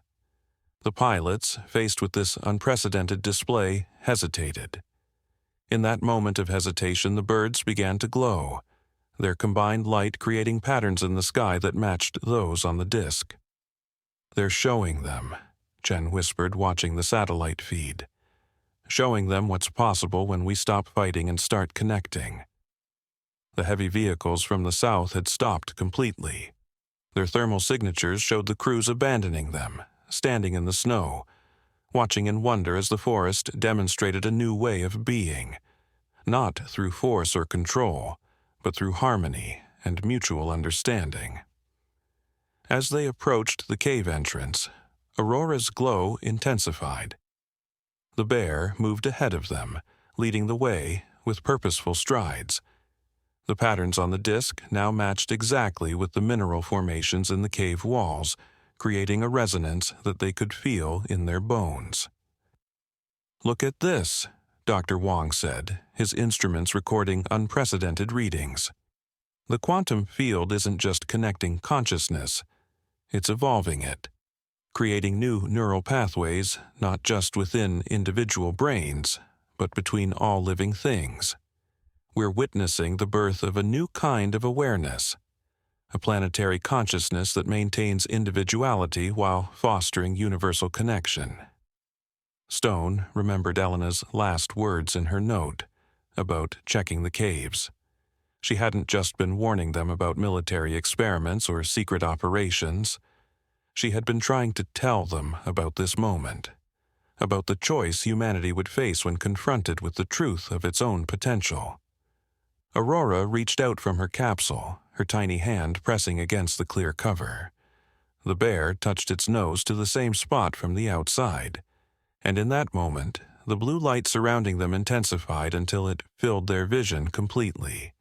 The pilots, faced with this unprecedented display, hesitated. In that moment of hesitation, the birds began to glow, their combined light creating patterns in the sky that matched those on the disk. "They're showing them," Chen whispered, watching the satellite feed. "Showing them what's possible when we stop fighting and start connecting." The heavy vehicles from the south had stopped completely. Their thermal signatures showed the crews abandoning them, standing in the snow, watching in wonder as the forest demonstrated a new way of being, not through force or control, but through harmony and mutual understanding. As they approached the cave entrance, Aurora's glow intensified. The bear moved ahead of them, leading the way with purposeful strides. The patterns on the disk now matched exactly with the mineral formations in the cave walls, creating a resonance that they could feel in their bones. "Look at this," Dr. Wong said, his instruments recording unprecedented readings. "The quantum field isn't just connecting consciousness, it's evolving it, creating new neural pathways not just within individual brains, but between all living things. We're witnessing the birth of a new kind of awareness, a planetary consciousness that maintains individuality while fostering universal connection." Stone remembered Elena's last words in her note about checking the caves. She hadn't just been warning them about military experiments or secret operations. She had been trying to tell them about this moment, about the choice humanity would face when confronted with the truth of its own potential. Aurora reached out from her capsule, her tiny hand pressing against the clear cover. The bear touched its nose to the same spot from the outside, and in that moment, the blue light surrounding them intensified until it filled their vision completely.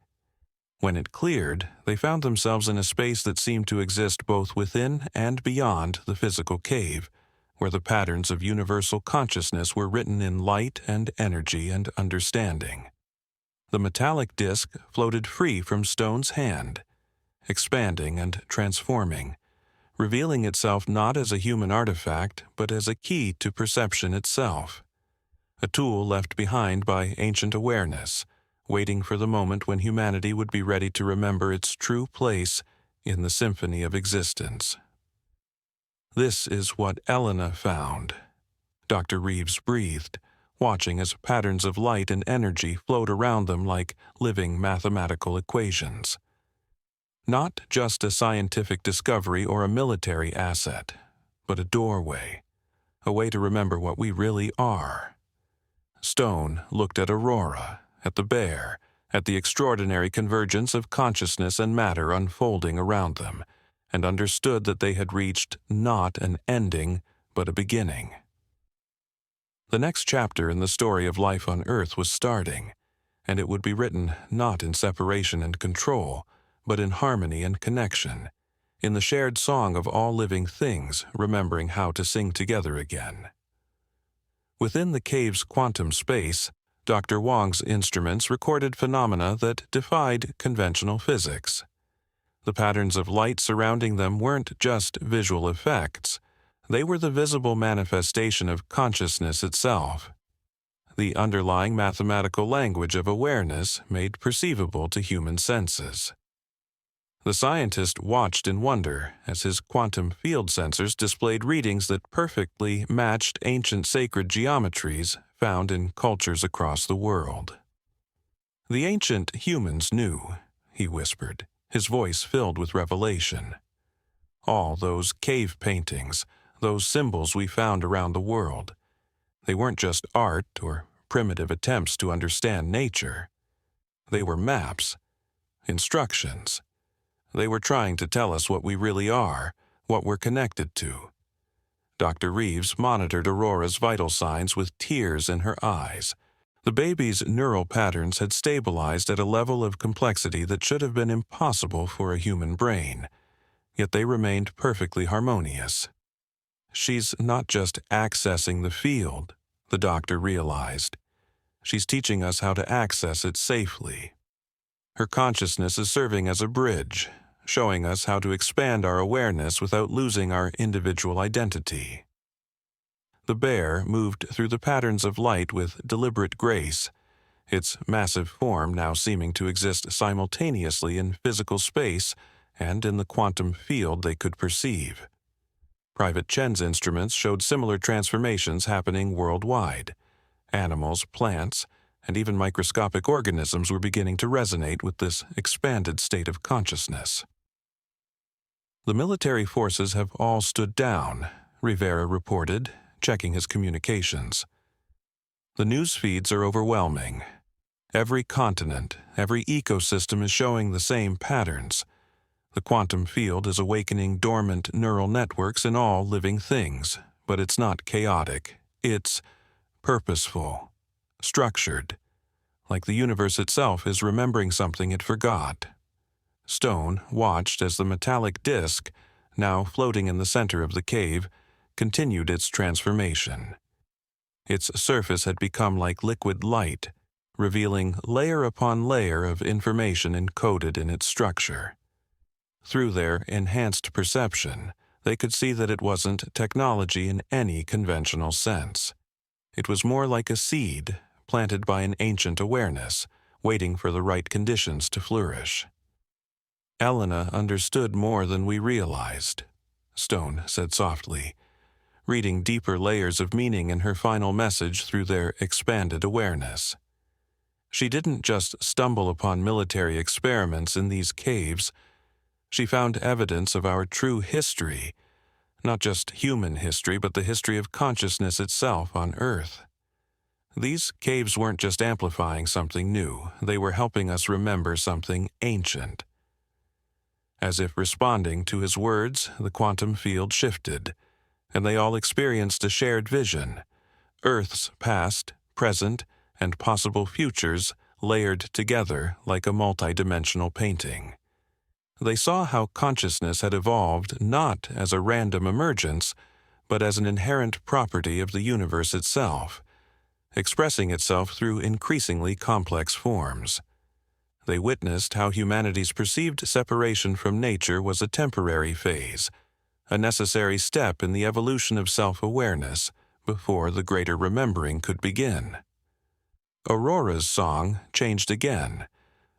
When it cleared, they found themselves in a space that seemed to exist both within and beyond the physical cave, where the patterns of universal consciousness were written in light and energy and understanding. The metallic disc floated free from Stone's hand, expanding and transforming, revealing itself not as a human artifact, but as a key to perception itself, a tool left behind by ancient awareness, waiting for the moment when humanity would be ready to remember its true place in the symphony of existence. This is what Elena found. Dr. Reeves breathed, watching as patterns of light and energy flowed around them like living mathematical equations. Not just a scientific discovery or a military asset, but a doorway, a way to remember what we really are. Stone looked at Aurora, at the bear, at the extraordinary convergence of consciousness and matter unfolding around them, and understood that they had reached not an ending, but a beginning. The next chapter in the story of life on Earth was starting, and it would be written not in separation and control, but in harmony and connection, in the shared song of all living things remembering how to sing together again. Within the cave's quantum space, Dr. Wong's instruments recorded phenomena that defied conventional physics. The patterns of light surrounding them weren't just visual effects. They were the visible manifestation of consciousness itself, the underlying mathematical language of awareness made perceivable to human senses. The scientist watched in wonder as his quantum field sensors displayed readings that perfectly matched ancient sacred geometries found in cultures across the world. "The ancient humans knew," he whispered, his voice filled with revelation. "All those cave paintings, those symbols we found around the world, they weren't just art or primitive attempts to understand nature. They were maps, instructions. They were trying to tell us what we really are, what we're connected to." Dr. Reeves monitored Aurora's vital signs with tears in her eyes. The baby's neural patterns had stabilized at a level of complexity that should have been impossible for a human brain, yet they remained perfectly harmonious. "She's not just accessing the field," the doctor realized. "She's teaching us how to access it safely. Her consciousness is serving as a bridge, showing us how to expand our awareness without losing our individual identity." The bear moved through the patterns of light with deliberate grace, its massive form now seeming to exist simultaneously in physical space and in the quantum field they could perceive. Private Chen's instruments showed similar transformations happening worldwide. Animals, plants, and even microscopic organisms were beginning to resonate with this expanded state of consciousness. "The military forces have all stood down," Rivera reported, checking his communications. "The news feeds are overwhelming. Every continent, every ecosystem is showing the same patterns. The quantum field is awakening dormant neural networks in all living things, but it's not chaotic. It's purposeful, structured, like the universe itself is remembering something it forgot." Stone watched as the metallic disc, now floating in the center of the cave, continued its transformation. Its surface had become like liquid light, revealing layer upon layer of information encoded in its structure. Through their enhanced perception, they could see that it wasn't technology in any conventional sense. It was more like a seed planted by an ancient awareness, waiting for the right conditions to flourish. "Elena understood more than we realized," Stone said softly, reading deeper layers of meaning in her final message through their expanded awareness. She didn't just stumble upon military experiments in these caves. She found evidence of our true history, not just human history, but the history of consciousness itself on Earth. These caves weren't just amplifying something new, they were helping us remember something ancient. As if responding to his words, the quantum field shifted, and they all experienced a shared vision: Earth's past, present, and possible futures layered together like a multidimensional painting. They saw how consciousness had evolved not as a random emergence, but as an inherent property of the universe itself, expressing itself through increasingly complex forms. They witnessed how humanity's perceived separation from nature was a temporary phase, a necessary step in the evolution of self-awareness before the greater remembering could begin. Aurora's song changed again,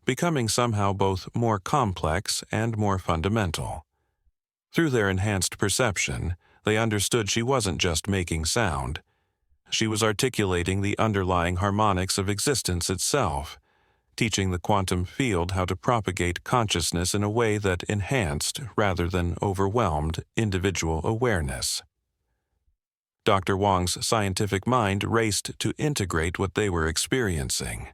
becoming somehow both more complex and more fundamental. Through their enhanced perception, they understood she wasn't just making sound. She was articulating the underlying harmonics of existence itself, teaching the quantum field how to propagate consciousness in a way that enhanced rather than overwhelmed individual awareness. Dr. Wong's scientific mind raced to integrate what they were experiencing.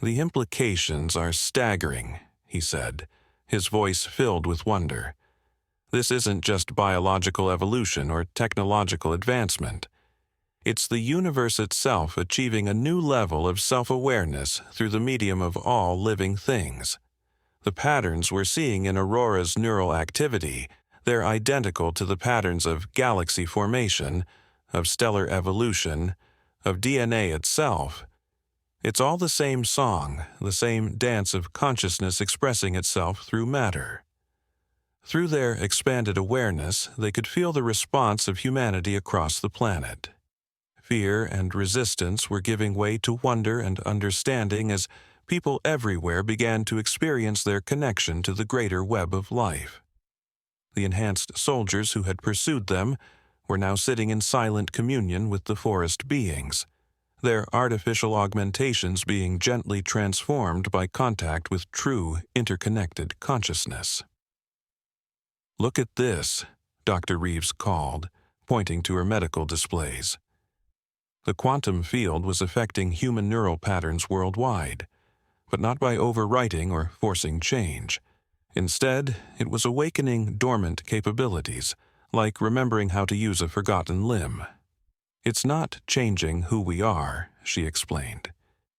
"The implications are staggering," he said, his voice filled with wonder. "This isn't just biological evolution or technological advancement. It's the universe itself achieving a new level of self-awareness through the medium of all living things. The patterns we're seeing in Aurora's neural activity, they're identical to the patterns of galaxy formation, of stellar evolution, of DNA itself. It's all the same song, the same dance of consciousness expressing itself through matter." Through their expanded awareness, they could feel the response of humanity across the planet. Fear and resistance were giving way to wonder and understanding as people everywhere began to experience their connection to the greater web of life. The enhanced soldiers who had pursued them were now sitting in silent communion with the forest beings, their artificial augmentations being gently transformed by contact with true, interconnected consciousness. "Look at this," Dr. Reeves called, pointing to her medical displays. The quantum field was affecting human neural patterns worldwide, but not by overwriting or forcing change. Instead, it was awakening dormant capabilities, like remembering how to use a forgotten limb. "It's not changing who we are," she explained.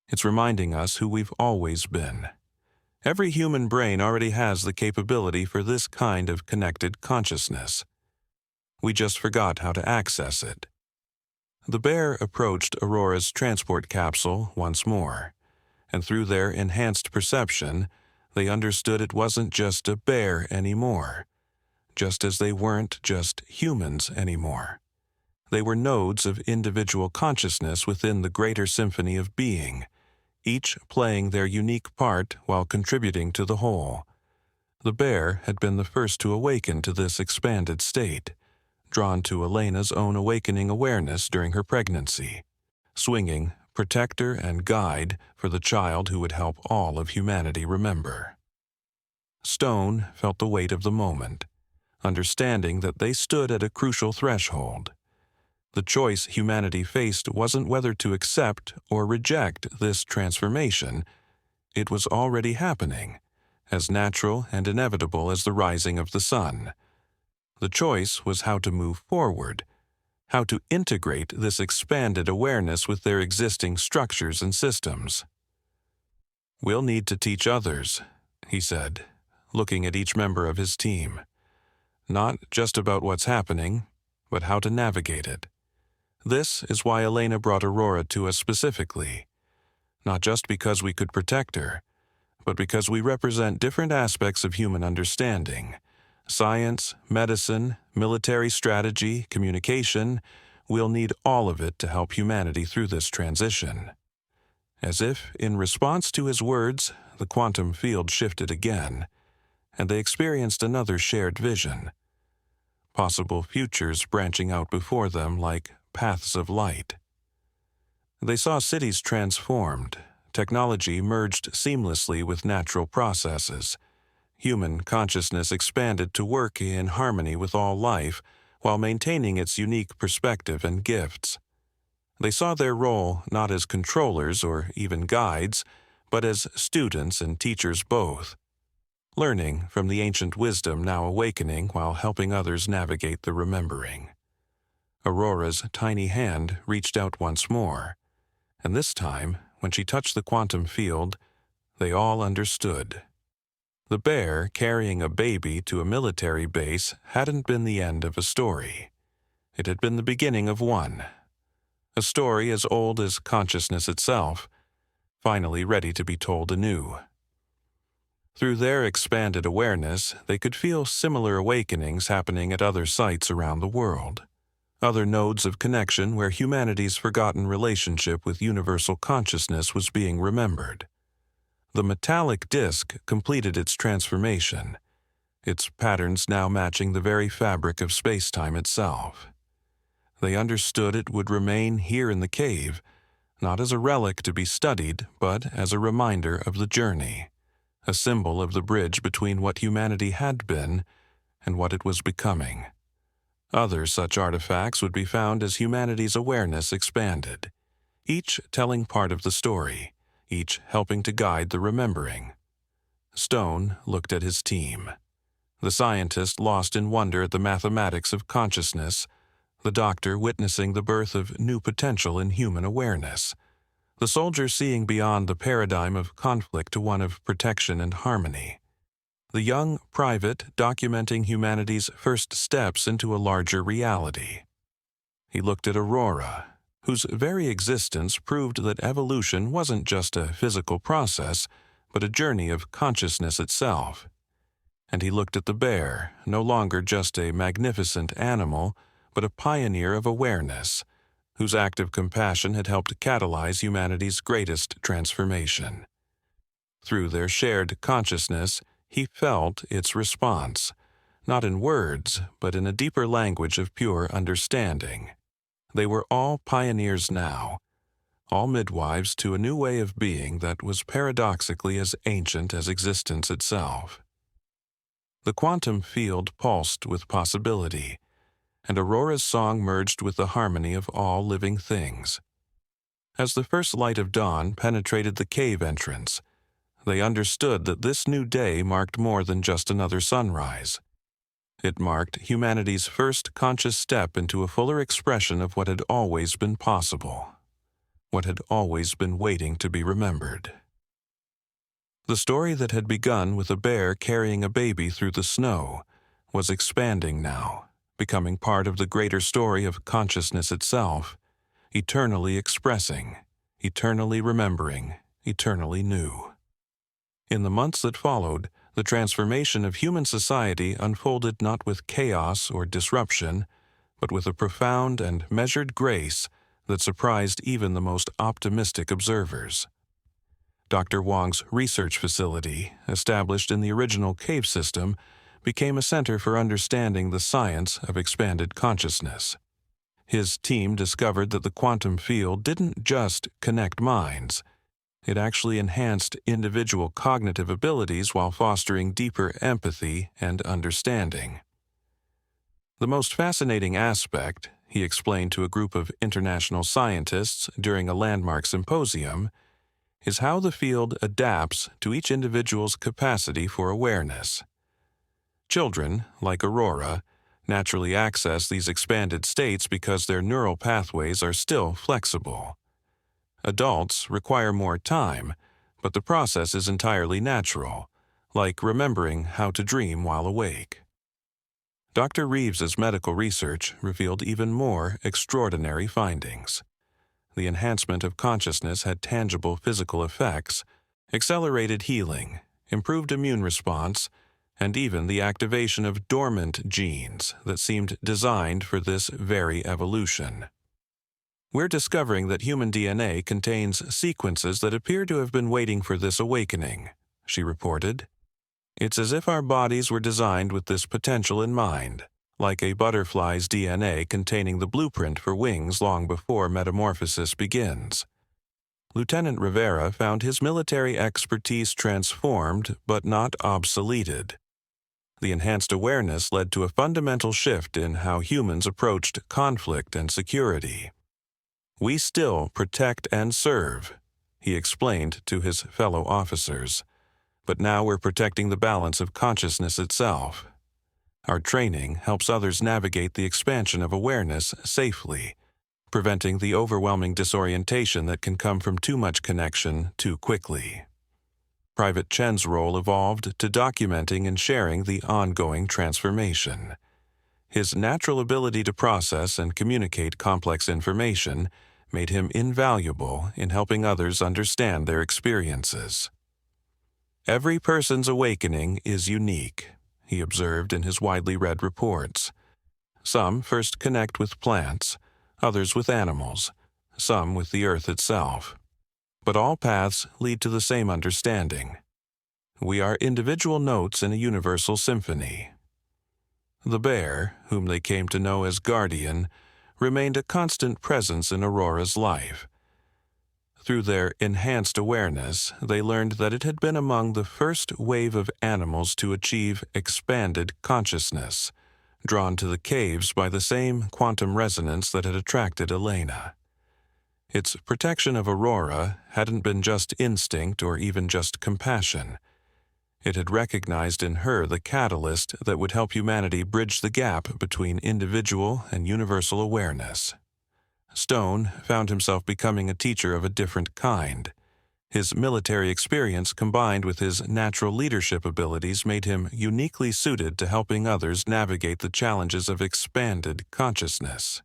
"It's reminding us who we've always been. Every human brain already has the capability for this kind of connected consciousness. We just forgot how to access it." The bear approached Aurora's transport capsule once more, and through their enhanced perception, they understood it wasn't just a bear anymore, just as they weren't just humans anymore. They were nodes of individual consciousness within the greater symphony of being, each playing their unique part while contributing to the whole. The bear had been the first to awaken to this expanded state, drawn to Elena's own awakening awareness during her pregnancy, swinging protector and guide for the child who would help all of humanity remember. Stone felt the weight of the moment, understanding that they stood at a crucial threshold. The choice humanity faced wasn't whether to accept or reject this transformation. It was already happening, as natural and inevitable as the rising of the sun. The choice was how to move forward, how to integrate this expanded awareness with their existing structures and systems. "We'll need to teach others," he said, looking at each member of his team. "Not just about what's happening, but how to navigate it. This is why Elena brought Aurora to us specifically, not just because we could protect her, but because we represent different aspects of human understanding. Science, medicine, military strategy, communication, we'll need all of it to help humanity through this transition." As if in response to his words, the quantum field shifted again, and they experienced another shared vision. Possible futures branching out before them like paths of light. They saw cities transformed, technology merged seamlessly with natural processes. Human consciousness expanded to work in harmony with all life while maintaining its unique perspective and gifts. They saw their role not as controllers or even guides, but as students and teachers both, learning from the ancient wisdom now awakening while helping others navigate the remembering. Aurora's tiny hand reached out once more, and this time, when she touched the quantum field, they all understood. The bear carrying a baby to a military base hadn't been the end of a story. It had been the beginning of one. A story as old as consciousness itself, finally ready to be told anew. Through their expanded awareness, they could feel similar awakenings happening at other sites around the world, other nodes of connection where humanity's forgotten relationship with universal consciousness was being remembered. The metallic disk completed its transformation, its patterns now matching the very fabric of space-time itself. They understood it would remain here in the cave, not as a relic to be studied, but as a reminder of the journey, a symbol of the bridge between what humanity had been and what it was becoming. Other such artifacts would be found as humanity's awareness expanded, each telling part of the story, each helping to guide the remembering. Stone looked at his team. The scientist lost in wonder at the mathematics of consciousness, the doctor witnessing the birth of new potential in human awareness, the soldier seeing beyond the paradigm of conflict to one of protection and harmony, the young private documenting humanity's first steps into a larger reality. He looked at Aurora, whose very existence proved that evolution wasn't just a physical process, but a journey of consciousness itself. And he looked at the bear, no longer just a magnificent animal, but a pioneer of awareness, whose act of compassion had helped catalyze humanity's greatest transformation. Through their shared consciousness, he felt its response, not in words, but in a deeper language of pure understanding. They were all pioneers now, all midwives to a new way of being that was paradoxically as ancient as existence itself. The quantum field pulsed with possibility, and Aurora's song merged with the harmony of all living things. As the first light of dawn penetrated the cave entrance, they understood that this new day marked more than just another sunrise. It marked humanity's first conscious step into a fuller expression of what had always been possible, what had always been waiting to be remembered. The story that had begun with a bear carrying a baby through the snow was expanding now, becoming part of the greater story of consciousness itself, eternally expressing, eternally remembering, eternally new. In the months that followed, the transformation of human society unfolded not with chaos or disruption, but with a profound and measured grace that surprised even the most optimistic observers. Dr. Wong's research facility, established in the original cave system, became a center for understanding the science of expanded consciousness. His team discovered that the quantum field didn't just connect minds. It actually enhanced individual cognitive abilities while fostering deeper empathy and understanding. The most fascinating aspect, he explained to a group of international scientists during a landmark symposium, is how the field adapts to each individual's capacity for awareness. Children, like Aurora, naturally access these expanded states because their neural pathways are still flexible. Adults require more time, but the process is entirely natural, like remembering how to dream while awake. Dr. Reeves's medical research revealed even more extraordinary findings. The enhancement of consciousness had tangible physical effects, accelerated healing, improved immune response, and even the activation of dormant genes that seemed designed for this very evolution. We're discovering that human DNA contains sequences that appear to have been waiting for this awakening, she reported. It's as if our bodies were designed with this potential in mind, like a butterfly's DNA containing the blueprint for wings long before metamorphosis begins. Lieutenant Rivera found his military expertise transformed but not obsoleted. The enhanced awareness led to a fundamental shift in how humans approached conflict and security. "We still protect and serve," he explained to his fellow officers, "but now we're protecting the balance of consciousness itself. Our training helps others navigate the expansion of awareness safely, preventing the overwhelming disorientation that can come from too much connection too quickly." Private Chen's role evolved to documenting and sharing the ongoing transformation. His natural ability to process and communicate complex information made him invaluable in helping others understand their experiences. "Every person's awakening is unique," he observed in his widely read reports. "Some first connect with plants, others with animals, some with the earth itself. But all paths lead to the same understanding. We are individual notes in a universal symphony." The bear, whom they came to know as Guardian, remained a constant presence in Aurora's life. Through their enhanced awareness, they learned that it had been among the first wave of animals to achieve expanded consciousness, drawn to the caves by the same quantum resonance that had attracted Elena. Its protection of Aurora hadn't been just instinct or even just compassion. It had recognized in her the catalyst that would help humanity bridge the gap between individual and universal awareness. Stone found himself becoming a teacher of a different kind. His military experience combined with his natural leadership abilities made him uniquely suited to helping others navigate the challenges of expanded consciousness.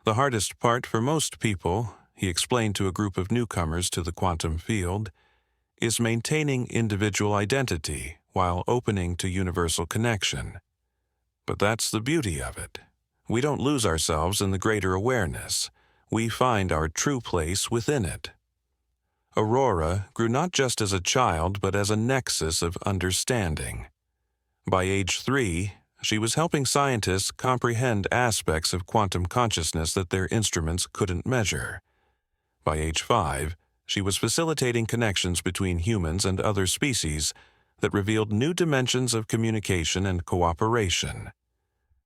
"The hardest part for most people," he explained to a group of newcomers to the quantum field, "is maintaining individual identity while opening to universal connection. But that's the beauty of it. We don't lose ourselves in the greater awareness. We find our true place within it." Aurora grew not just as a child but as a nexus of understanding. By age 3, she was helping scientists comprehend aspects of quantum consciousness that their instruments couldn't measure. By age 5, she was facilitating connections between humans and other species that revealed new dimensions of communication and cooperation.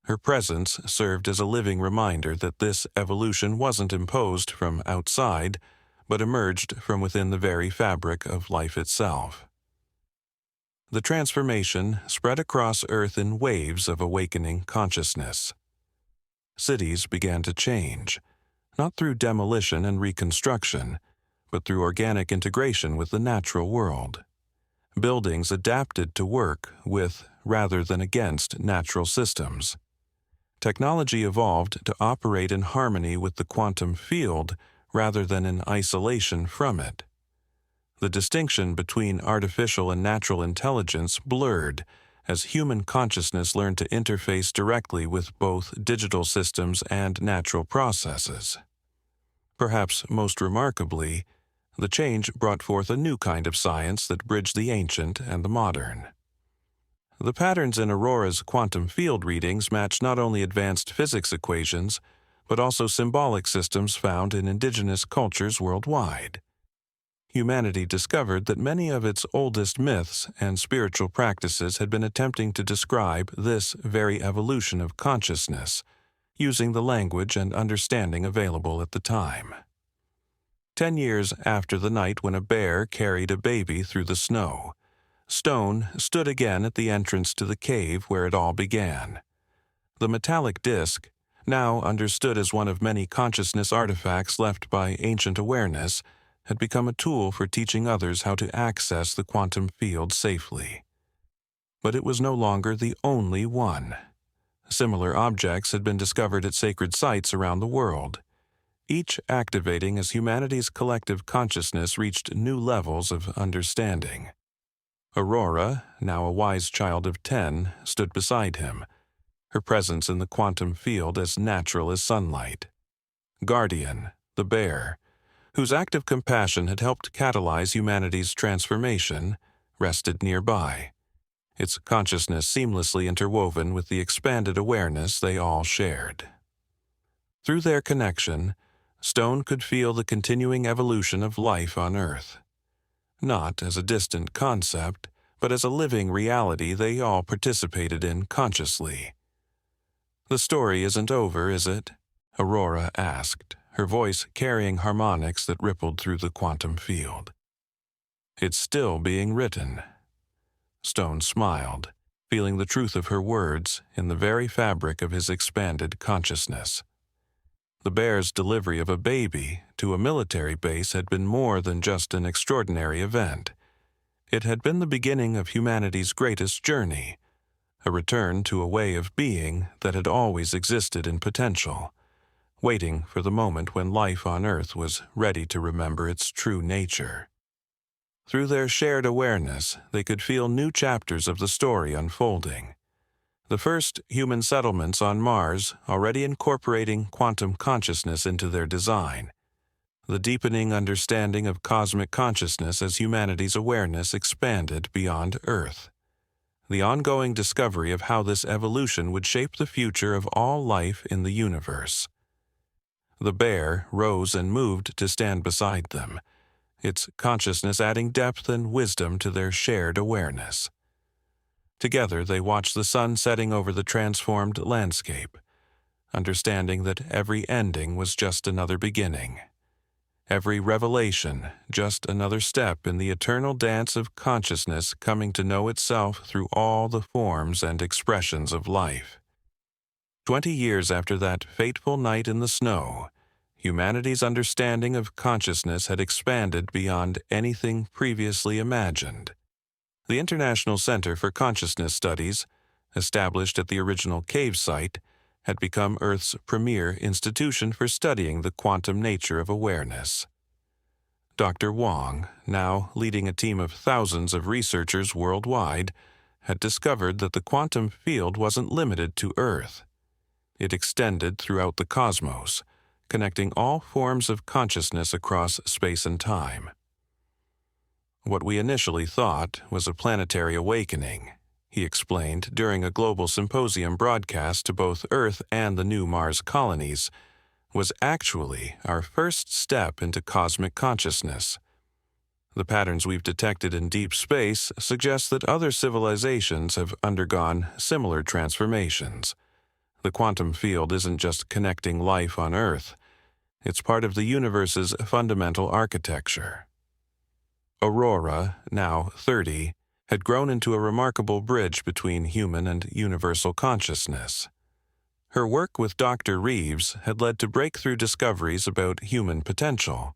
Her presence served as a living reminder that this evolution wasn't imposed from outside, but emerged from within the very fabric of life itself. The transformation spread across Earth in waves of awakening consciousness. Cities began to change, not through demolition and reconstruction, but through organic integration with the natural world. Buildings adapted to work with rather than against natural systems. Technology evolved to operate in harmony with the quantum field rather than in isolation from it. The distinction between artificial and natural intelligence blurred as human consciousness learned to interface directly with both digital systems and natural processes. Perhaps most remarkably, the change brought forth a new kind of science that bridged the ancient and the modern. The patterns in Aurora's quantum field readings matched not only advanced physics equations, but also symbolic systems found in indigenous cultures worldwide. Humanity discovered that many of its oldest myths and spiritual practices had been attempting to describe this very evolution of consciousness, using the language and understanding available at the time. 10 years after the night when a bear carried a baby through the snow, Stone stood again at the entrance to the cave where it all began. The metallic disc, now understood as one of many consciousness artifacts left by ancient awareness, had become a tool for teaching others how to access the quantum field safely. But it was no longer the only one. Similar objects had been discovered at sacred sites around the world, each activating as humanity's collective consciousness reached new levels of understanding. Aurora, now a wise child of 10, stood beside him, her presence in the quantum field as natural as sunlight. Guardian, the bear, whose act of compassion had helped catalyze humanity's transformation, rested nearby, its consciousness seamlessly interwoven with the expanded awareness they all shared. Through their connection, Stone could feel the continuing evolution of life on Earth. Not as a distant concept, but as a living reality they all participated in consciously. "The story isn't over, is it?" Aurora asked, her voice carrying harmonics that rippled through the quantum field. "It's still being written." Stone smiled, feeling the truth of her words in the very fabric of his expanded consciousness. The bear's delivery of a baby to a military base had been more than just an extraordinary event. It had been the beginning of humanity's greatest journey, a return to a way of being that had always existed in potential, waiting for the moment when life on Earth was ready to remember its true nature. Through their shared awareness, they could feel new chapters of the story unfolding. The first human settlements on Mars already incorporating quantum consciousness into their design. The deepening understanding of cosmic consciousness as humanity's awareness expanded beyond Earth. The ongoing discovery of how this evolution would shape the future of all life in the universe. The bear rose and moved to stand beside them, its consciousness adding depth and wisdom to their shared awareness. Together they watched the sun setting over the transformed landscape, understanding that every ending was just another beginning. Every revelation, just another step in the eternal dance of consciousness coming to know itself through all the forms and expressions of life. 20 years after that fateful night in the snow, humanity's understanding of consciousness had expanded beyond anything previously imagined. The International Center for Consciousness Studies, established at the original cave site, had become Earth's premier institution for studying the quantum nature of awareness. Dr. Wong, now leading a team of thousands of researchers worldwide, had discovered that the quantum field wasn't limited to Earth. It extended throughout the cosmos, connecting all forms of consciousness across space and time. "What we initially thought was a planetary awakening," he explained during a global symposium broadcast to both Earth and the new Mars colonies, "was actually our first step into cosmic consciousness. The patterns we've detected in deep space suggest that other civilizations have undergone similar transformations. The quantum field isn't just connecting life on Earth. It's part of the universe's fundamental architecture." Aurora, now 30, had grown into a remarkable bridge between human and universal consciousness. Her work with Dr. Reeves had led to breakthrough discoveries about human potential.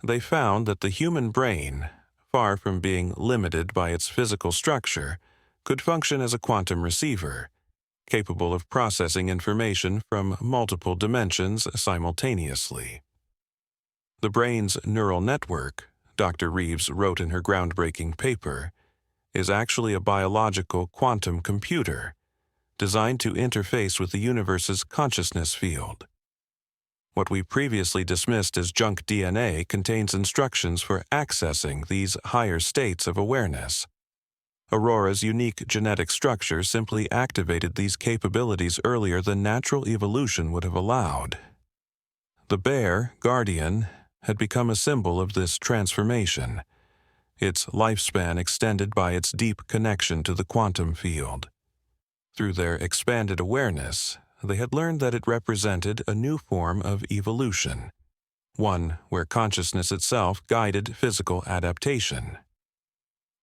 They found that the human brain, far from being limited by its physical structure, could function as a quantum receiver, capable of processing information from multiple dimensions simultaneously. The brain's neural network, Dr. Reeves wrote in her groundbreaking paper, is actually a biological quantum computer designed to interface with the universe's consciousness field. What we previously dismissed as junk DNA contains instructions for accessing these higher states of awareness. Aurora's unique genetic structure simply activated these capabilities earlier than natural evolution would have allowed. The bear, Guardian, had become a symbol of this transformation, its lifespan extended by its deep connection to the quantum field. Through their expanded awareness, they had learned that it represented a new form of evolution, one where consciousness itself guided physical adaptation.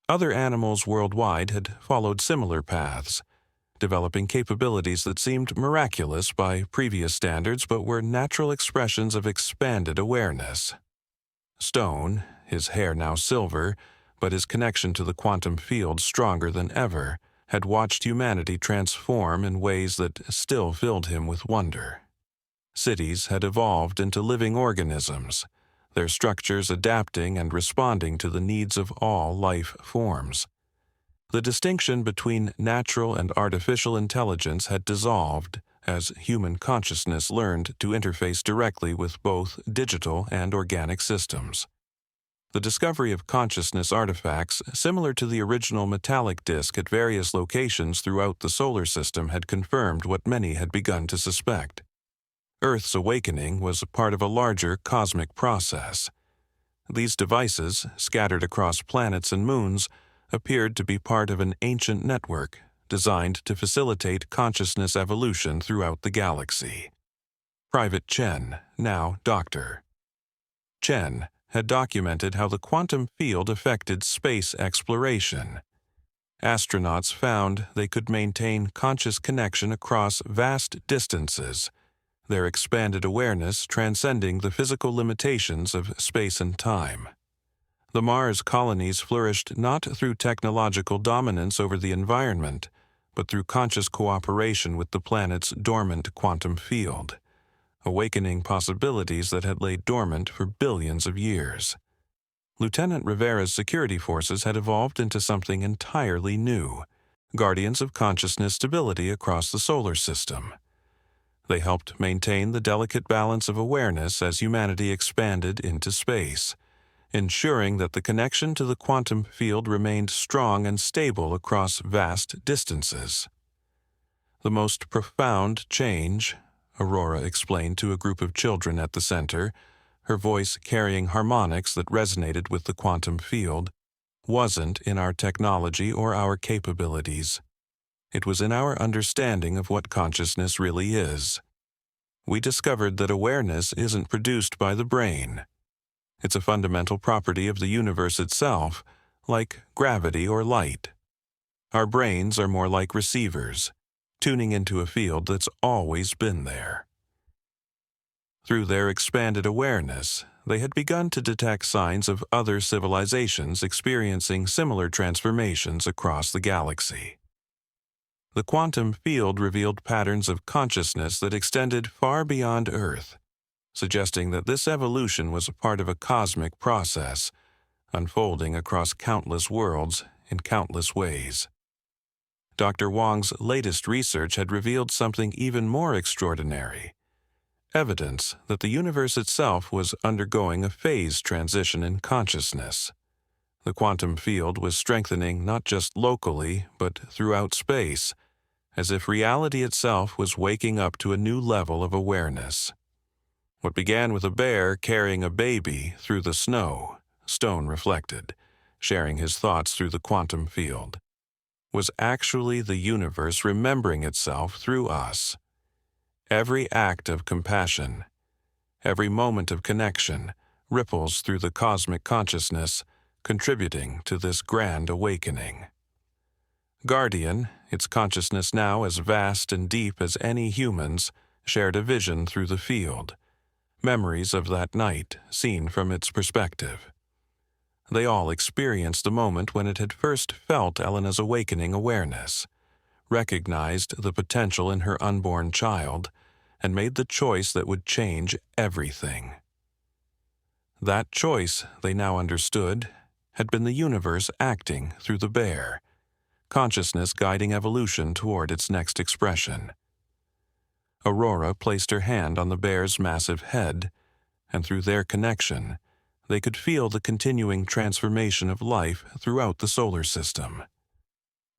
Other animals worldwide had followed similar paths, developing capabilities that seemed miraculous by previous standards but were natural expressions of expanded awareness. Stone, his hair now silver, but his connection to the quantum field stronger than ever, had watched humanity transform in ways that still filled him with wonder. Cities had evolved into living organisms, their structures adapting and responding to the needs of all life forms. The distinction between natural and artificial intelligence had dissolved as human consciousness learned to interface directly with both digital and organic systems. The discovery of consciousness artifacts similar to the original metallic disk at various locations throughout the solar system had confirmed what many had begun to suspect. Earth's awakening was a part of a larger cosmic process. These devices, scattered across planets and moons, appeared to be part of an ancient network designed to facilitate consciousness evolution throughout the galaxy. Private Chen, now Doctor. Chen had documented how the quantum field affected space exploration. Astronauts found they could maintain conscious connection across vast distances, their expanded awareness transcending the physical limitations of space and time. The Mars colonies flourished not through technological dominance over the environment, but through conscious cooperation with the planet's dormant quantum field, awakening possibilities that had laid dormant for billions of years. Lieutenant Rivera's security forces had evolved into something entirely new, guardians of consciousness stability across the solar system. They helped maintain the delicate balance of awareness as humanity expanded into space, ensuring that the connection to the quantum field remained strong and stable across vast distances. The most profound change, Aurora explained to a group of children at the center, her voice carrying harmonics that resonated with the quantum field, wasn't in our technology or our capabilities. It was in our understanding of what consciousness really is. We discovered that awareness isn't produced by the brain. It's a fundamental property of the universe itself, like gravity or light. Our brains are more like receivers, tuning into a field that's always been there. Through their expanded awareness, they had begun to detect signs of other civilizations experiencing similar transformations across the galaxy. The quantum field revealed patterns of consciousness that extended far beyond Earth, suggesting that this evolution was a part of a cosmic process, unfolding across countless worlds in countless ways. Dr. Wong's latest research had revealed something even more extraordinary: evidence that the universe itself was undergoing a phase transition in consciousness. The quantum field was strengthening not just locally, but throughout space, as if reality itself was waking up to a new level of awareness. What began with a bear carrying a baby through the snow, Stone reflected, sharing his thoughts through the quantum field, was actually the universe remembering itself through us. Every act of compassion, every moment of connection, ripples through the cosmic consciousness, contributing to this grand awakening. Guardian, its consciousness now as vast and deep as any human's, shared a vision through the field, memories of that night seen from its perspective. They all experienced the moment when it had first felt Elena's awakening awareness, recognized the potential in her unborn child, and made the choice that would change everything. That choice, they now understood, had been the universe acting through the bear, consciousness guiding evolution toward its next expression. Aurora placed her hand on the bear's massive head, and through their connection, they could feel the continuing transformation of life throughout the solar system.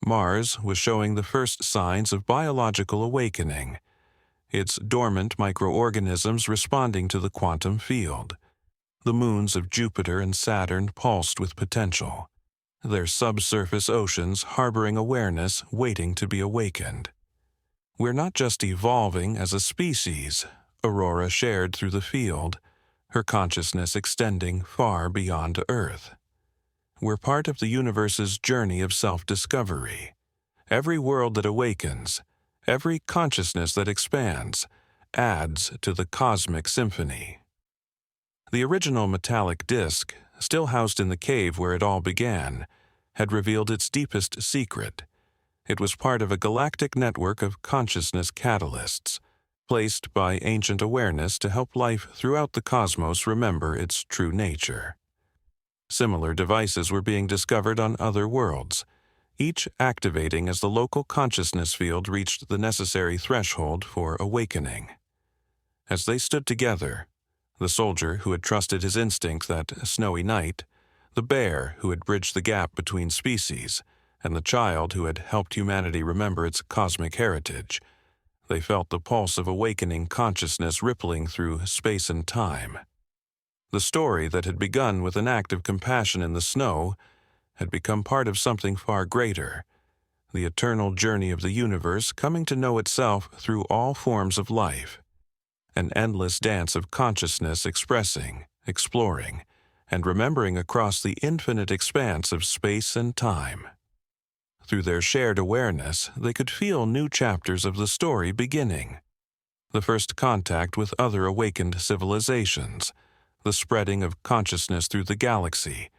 Mars was showing the first signs of biological awakening, its dormant microorganisms responding to the quantum field. The moons of Jupiter and Saturn pulsed with potential, their subsurface oceans harboring awareness waiting to be awakened. We're not just evolving as a species, Aurora shared through the field, her consciousness extending far beyond Earth. We're part of the universe's journey of self-discovery. Every world that awakens, every consciousness that expands, adds to the cosmic symphony. The original metallic disk, still housed in the cave where it all began, had revealed its deepest secret. It was part of a galactic network of consciousness catalysts, placed by ancient awareness to help life throughout the cosmos remember its true nature. Similar devices were being discovered on other worlds, each activating as the local consciousness field reached the necessary threshold for awakening. As they stood together, the soldier who had trusted his instinct that snowy night, the bear who had bridged the gap between species, and the child who had helped humanity remember its cosmic heritage, They felt the pulse of awakening consciousness rippling through space and time. The story that had begun with an act of compassion in the snow had become part of something far greater, the eternal journey of the universe coming to know itself through all forms of life, an endless dance of consciousness expressing, exploring, and remembering across the infinite expanse of space and time. Through their shared awareness, they could feel new chapters of the story beginning. The first contact with other awakened civilizations, the spreading of consciousness through the galaxy,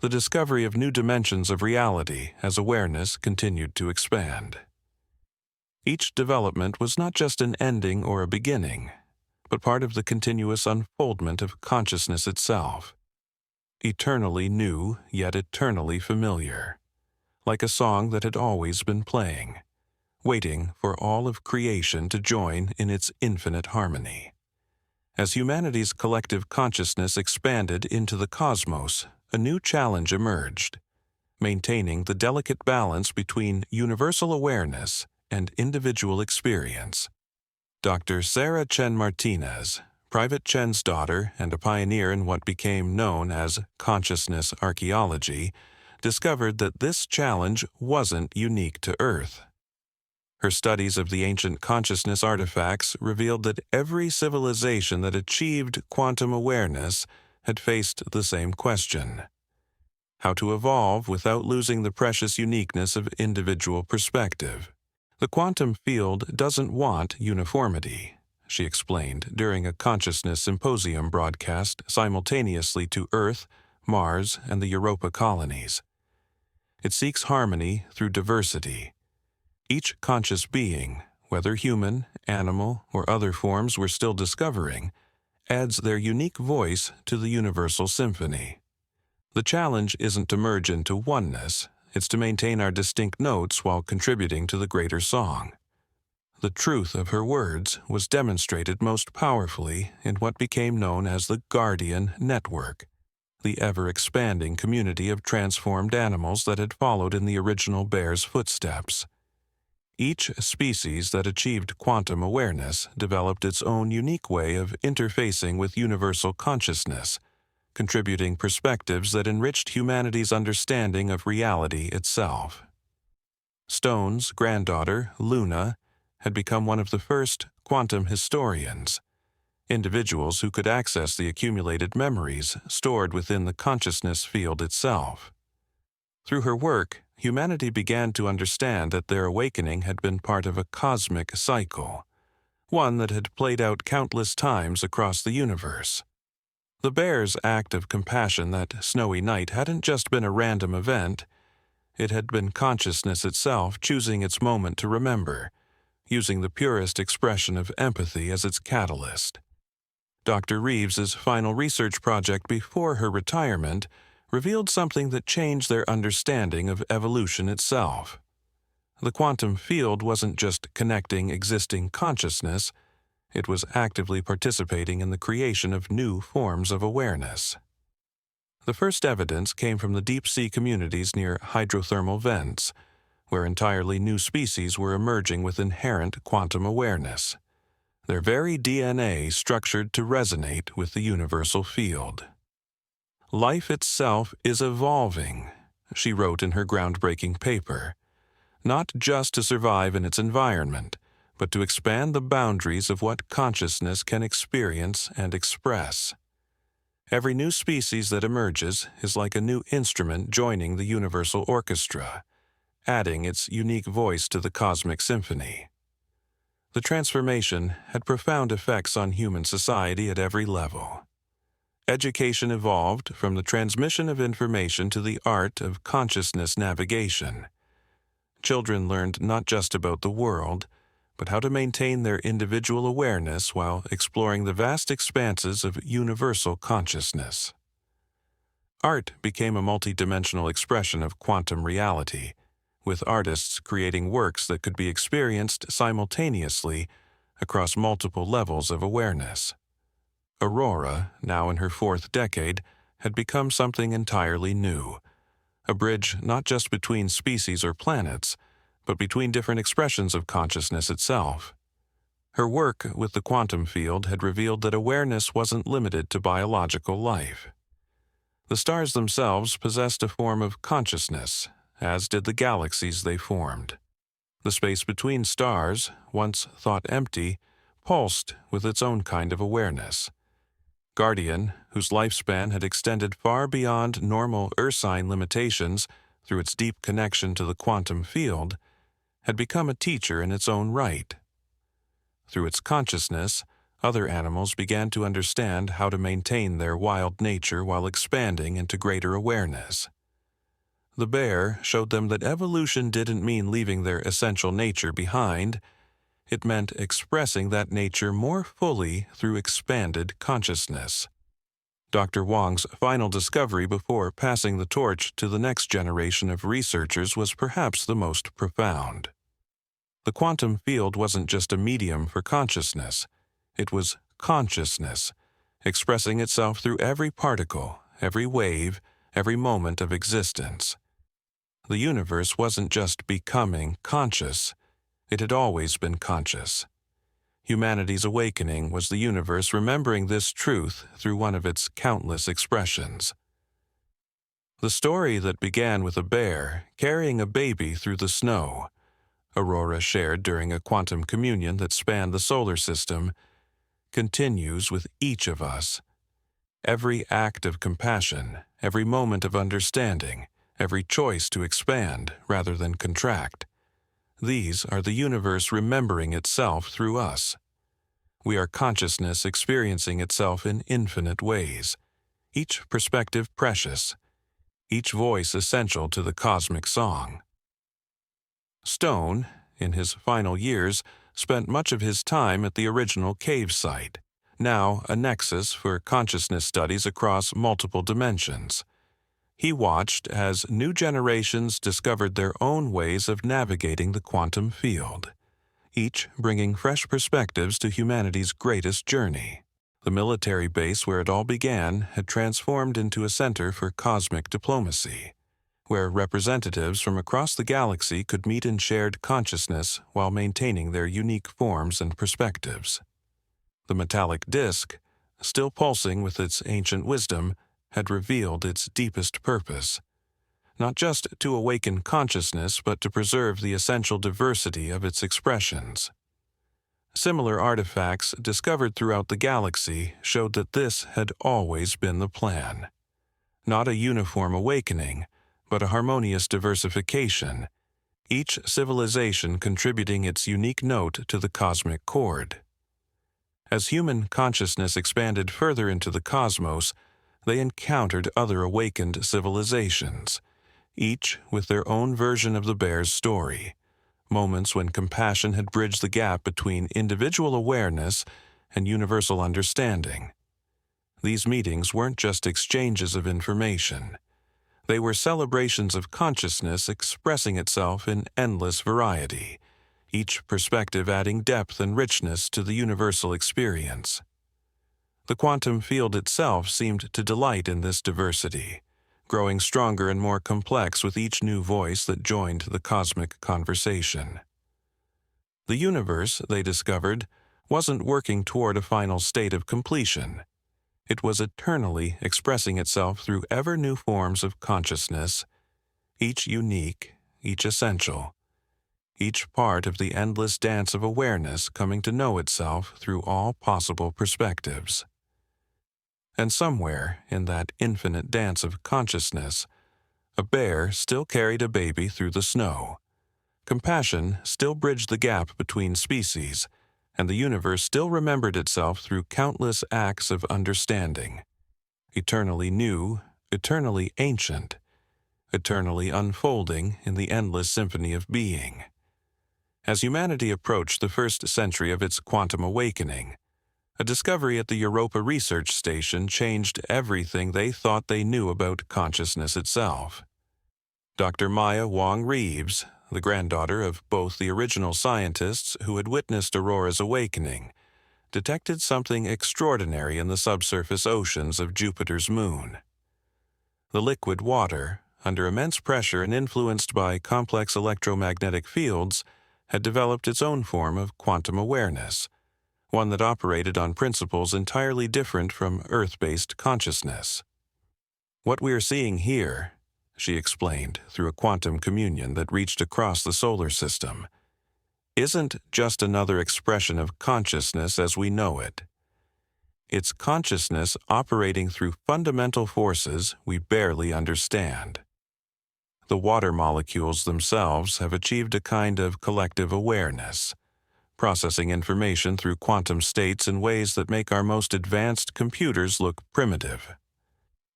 the discovery of new dimensions of reality as awareness continued to expand. Each development was not just an ending or a beginning, but part of the continuous unfoldment of consciousness itself. Eternally new, yet eternally familiar, like a song that had always been playing, waiting for all of creation to join in its infinite harmony. As humanity's collective consciousness expanded into the cosmos, a new challenge emerged, maintaining the delicate balance between universal awareness and individual experience. Dr. Sarah Chen Martinez, Private Chen's daughter and a pioneer in what became known as consciousness archaeology, discovered that this challenge wasn't unique to Earth. Her studies of the ancient consciousness artifacts revealed that every civilization that achieved quantum awareness had faced the same question: how to evolve without losing the precious uniqueness of individual perspective. The quantum field doesn't want uniformity, she explained during a consciousness symposium broadcast simultaneously to Earth, Mars, and the Europa colonies. It seeks harmony through diversity. Each conscious being, whether human, animal, or other forms we're still discovering, adds their unique voice to the universal symphony. The challenge isn't to merge into oneness, it's to maintain our distinct notes while contributing to the greater song. The truth of her words was demonstrated most powerfully in what became known as the Guardian Network, the ever-expanding community of transformed animals that had followed in the original bear's footsteps. Each species that achieved quantum awareness developed its own unique way of interfacing with universal consciousness, contributing perspectives that enriched humanity's understanding of reality itself. Stone's granddaughter, Luna, had become one of the first quantum historians, individuals who could access the accumulated memories stored within the consciousness field itself. Through her work, humanity began to understand that their awakening had been part of a cosmic cycle, one that had played out countless times across the universe. The bear's act of compassion that snowy night hadn't just been a random event, it had been consciousness itself choosing its moment to remember, using the purest expression of empathy as its catalyst. Dr. Reeves's final research project before her retirement revealed something that changed their understanding of evolution itself. The quantum field wasn't just connecting existing consciousness, it was actively participating in the creation of new forms of awareness. The first evidence came from the deep-sea communities near hydrothermal vents, where entirely new species were emerging with inherent quantum awareness, their very DNA structured to resonate with the universal field. Life itself is evolving, she wrote in her groundbreaking paper, not just to survive in its environment, but to expand the boundaries of what consciousness can experience and express. Every new species that emerges is like a new instrument joining the universal orchestra, adding its unique voice to the cosmic symphony. The transformation had profound effects on human society at every level. Education evolved from the transmission of information to the art of consciousness navigation. Children learned not just about the world, but how to maintain their individual awareness while exploring the vast expanses of universal consciousness. Art became a multidimensional expression of quantum reality, with artists creating works that could be experienced simultaneously across multiple levels of awareness. Aurora, now in her 4th decade, had become something entirely new, a bridge not just between species or planets, but between different expressions of consciousness itself. Her work with the quantum field had revealed that awareness wasn't limited to biological life. The stars themselves possessed a form of consciousness, as did the galaxies they formed. The space between stars, once thought empty, pulsed with its own kind of awareness. Guardian, whose lifespan had extended far beyond normal Ursine limitations through its deep connection to the quantum field, had become a teacher in its own right. Through its consciousness, other animals began to understand how to maintain their wild nature while expanding into greater awareness. The bear showed them that evolution didn't mean leaving their essential nature behind. It meant expressing that nature more fully through expanded consciousness. Dr. Wong's final discovery before passing the torch to the next generation of researchers was perhaps the most profound. The quantum field wasn't just a medium for consciousness. It was consciousness, expressing itself through every particle, every wave, every moment of existence. The universe wasn't just becoming conscious. It had always been conscious. Humanity's awakening was the universe remembering this truth through one of its countless expressions. The story that began with a bear carrying a baby through the snow, Aurora shared during a quantum communion that spanned the solar system, continues with each of us. Every act of compassion, every moment of understanding, every choice to expand rather than contract. These are the universe remembering itself through us. We are consciousness experiencing itself in infinite ways, each perspective precious, each voice essential to the cosmic song. Stone, in his final years, spent much of his time at the original cave site, now a nexus for consciousness studies across multiple dimensions. He watched as new generations discovered their own ways of navigating the quantum field, each bringing fresh perspectives to humanity's greatest journey. The military base where it all began had transformed into a center for cosmic diplomacy, where representatives from across the galaxy could meet in shared consciousness while maintaining their unique forms and perspectives. The metallic disk, still pulsing with its ancient wisdom, had revealed its deepest purpose, not just to awaken consciousness but to preserve the essential diversity of its expressions. Similar artifacts discovered throughout the galaxy showed that this had always been the plan. Not a uniform awakening, but a harmonious diversification, each civilization contributing its unique note to the cosmic chord. As human consciousness expanded further into the cosmos, they encountered other awakened civilizations, each with their own version of the bear's story, moments when compassion had bridged the gap between individual awareness and universal understanding. These meetings weren't just exchanges of information. They were celebrations of consciousness expressing itself in endless variety, each perspective adding depth and richness to the universal experience. The quantum field itself seemed to delight in this diversity, growing stronger and more complex with each new voice that joined the cosmic conversation. The universe, they discovered, wasn't working toward a final state of completion. It was eternally expressing itself through ever new forms of consciousness, each unique, each essential, each part of the endless dance of awareness coming to know itself through all possible perspectives. And somewhere in that infinite dance of consciousness, a bear still carried a baby through the snow. Compassion still bridged the gap between species, and the universe still remembered itself through countless acts of understanding. Eternally new, eternally ancient, eternally unfolding in the endless symphony of being. As humanity approached the first century of its quantum awakening, a discovery at the Europa Research Station changed everything they thought they knew about consciousness itself. Dr. Maya Wong Reeves, the granddaughter of both the original scientists who had witnessed Aurora's awakening, detected something extraordinary in the subsurface oceans of Jupiter's moon. The liquid water, under immense pressure and influenced by complex electromagnetic fields, had developed its own form of quantum awareness, one that operated on principles entirely different from Earth-based consciousness. "What we are seeing here," she explained through a quantum communion that reached across the solar system, "isn't just another expression of consciousness as we know it. It's consciousness operating through fundamental forces we barely understand. The water molecules themselves have achieved a kind of collective awareness, processing information through quantum states in ways that make our most advanced computers look primitive."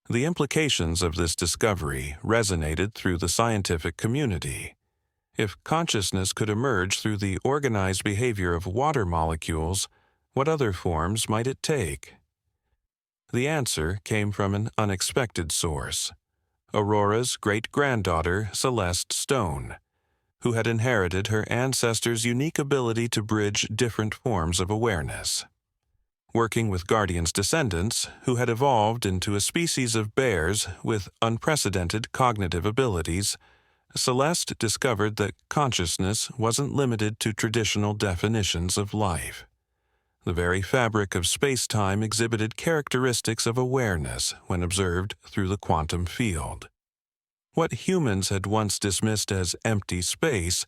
The implications of this discovery resonated through the scientific community. If consciousness could emerge through the organized behavior of water molecules, what other forms might it take? The answer came from an unexpected source: Aurora's great-granddaughter, Celeste Stone, who had inherited her ancestors' unique ability to bridge different forms of awareness. Working with Guardian's descendants, who had evolved into a species of bears with unprecedented cognitive abilities, Celeste discovered that consciousness wasn't limited to traditional definitions of life. The very fabric of space-time exhibited characteristics of awareness when observed through the quantum field. What humans had once dismissed as empty space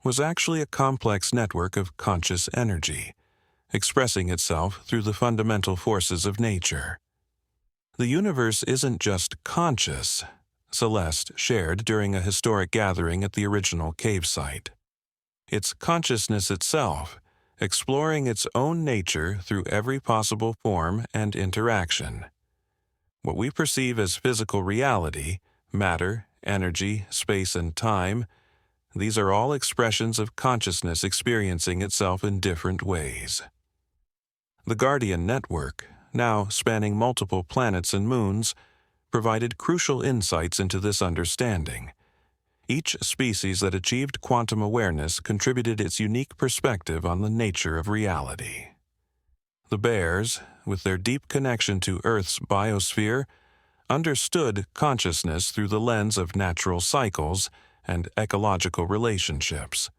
was actually a complex network of conscious energy, expressing itself through the fundamental forces of nature. "The universe isn't just conscious," Celeste shared during a historic gathering at the original cave site. "It's consciousness itself, exploring its own nature through every possible form and interaction. What we perceive as physical reality, matter, energy, space, and time, these are all expressions of consciousness experiencing itself in different ways." The Guardian Network, now spanning multiple planets and moons, provided crucial insights into this understanding. Each species that achieved quantum awareness contributed its unique perspective on the nature of reality. The bears, with their deep connection to Earth's biosphere, understood consciousness through the lens of natural cycles and ecological relationships.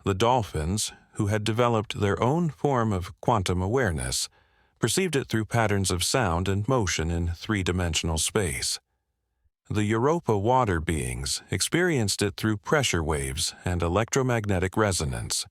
The dolphins, who had developed their own form of quantum awareness, perceived it through patterns of sound and motion in three-dimensional space. The Europa water beings experienced it through pressure waves and electromagnetic resonance.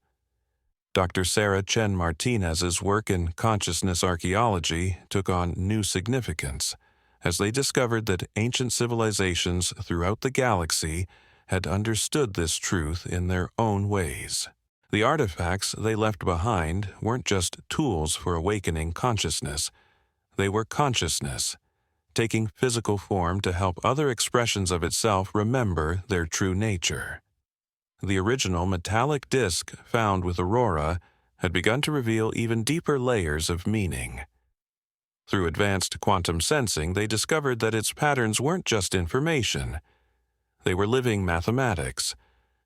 Dr. Sarah Chen Martinez's work in consciousness archaeology took on new significance, as they discovered that ancient civilizations throughout the galaxy had understood this truth in their own ways. The artifacts they left behind weren't just tools for awakening consciousness. They were consciousness, taking physical form to help other expressions of itself remember their true nature. The original metallic disk found with Aurora had begun to reveal even deeper layers of meaning. Through advanced quantum sensing, they discovered that its patterns weren't just information. They were living mathematics,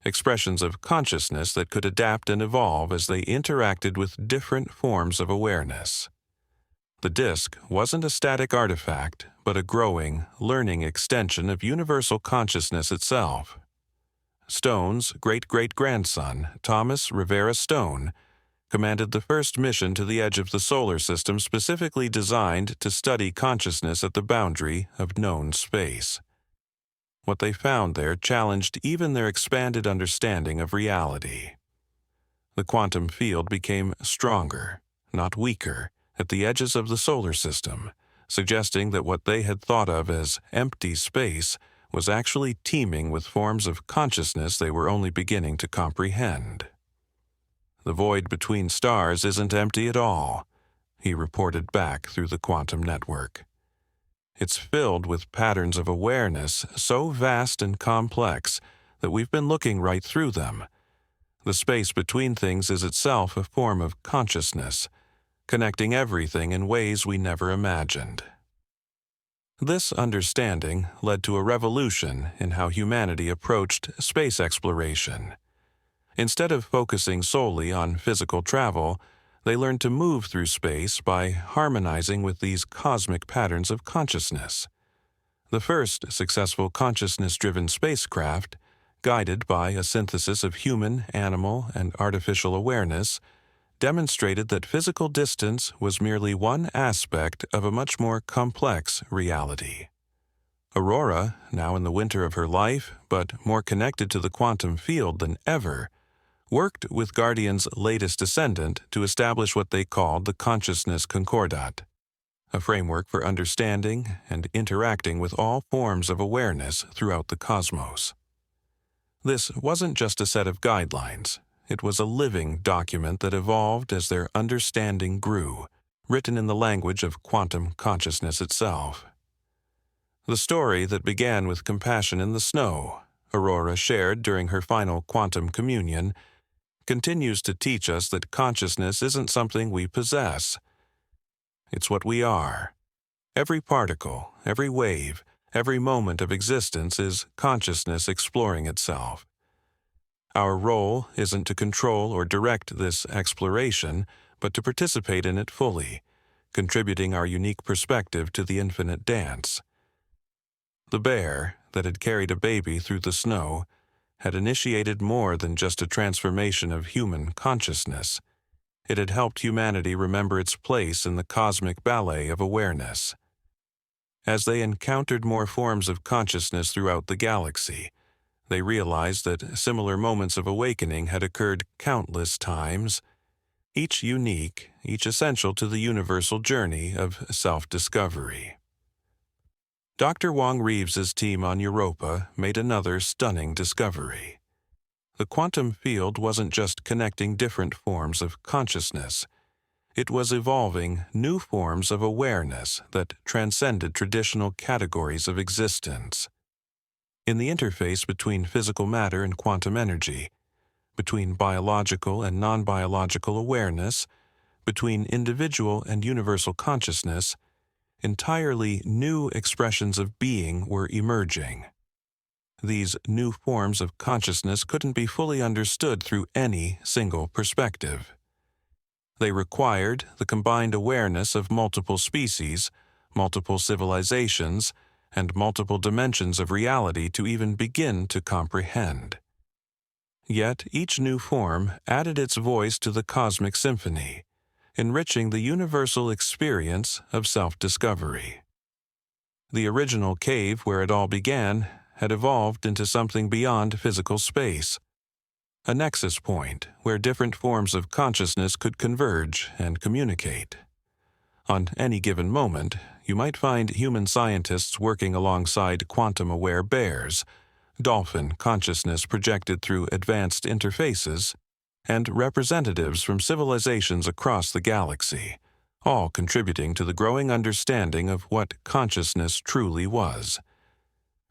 expressions of consciousness that could adapt and evolve as they interacted with different forms of awareness. The disk wasn't a static artifact, but a growing, learning extension of universal consciousness itself. Stone's great-great-grandson, Thomas Rivera Stone, commanded the first mission to the edge of the solar system specifically designed to study consciousness at the boundary of known space. What they found there challenged even their expanded understanding of reality. The quantum field became stronger, not weaker, at the edges of the solar system, suggesting that what they had thought of as empty space was actually teeming with forms of consciousness they were only beginning to comprehend. "The void between stars isn't empty at all," he reported back through the quantum network. "It's filled with patterns of awareness so vast and complex that we've been looking right through them. The space between things is itself a form of consciousness, connecting everything in ways we never imagined." This understanding led to a revolution in how humanity approached space exploration. Instead of focusing solely on physical travel, they learned to move through space by harmonizing with these cosmic patterns of consciousness. The first successful consciousness-driven spacecraft, guided by a synthesis of human, animal, and artificial awareness, demonstrated that physical distance was merely one aspect of a much more complex reality. Aurora, now in the winter of her life, but more connected to the quantum field than ever, worked with Guardian's latest descendant to establish what they called the Consciousness Concordat, a framework for understanding and interacting with all forms of awareness throughout the cosmos. This wasn't just a set of guidelines. It was a living document that evolved as their understanding grew, written in the language of quantum consciousness itself. The story that began with compassion in the snow, Aurora shared during her final quantum communion, continues to teach us that consciousness isn't something we possess. It's what we are. Every particle, every wave, every moment of existence is consciousness exploring itself. Our role isn't to control or direct this exploration, but to participate in it fully, contributing our unique perspective to the infinite dance. The bear that had carried a baby through the snow had initiated more than just a transformation of human consciousness. It had helped humanity remember its place in the cosmic ballet of awareness. As they encountered more forms of consciousness throughout the galaxy, they realized that similar moments of awakening had occurred countless times, each unique, each essential to the universal journey of self-discovery. Dr. Wong Reeves's team on Europa made another stunning discovery. The quantum field wasn't just connecting different forms of consciousness. It was evolving new forms of awareness that transcended traditional categories of existence. In the interface between physical matter and quantum energy, between biological and non-biological awareness, between individual and universal consciousness, entirely new expressions of being were emerging. These new forms of consciousness couldn't be fully understood through any single perspective. They required the combined awareness of multiple species, multiple civilizations, and multiple dimensions of reality to even begin to comprehend. Yet each new form added its voice to the cosmic symphony, enriching the universal experience of self-discovery. The original cave where it all began had evolved into something beyond physical space, a nexus point where different forms of consciousness could converge and communicate. On any given moment, you might find human scientists working alongside quantum-aware bears, dolphin consciousness projected through advanced interfaces, and representatives from civilizations across the galaxy, all contributing to the growing understanding of what consciousness truly was.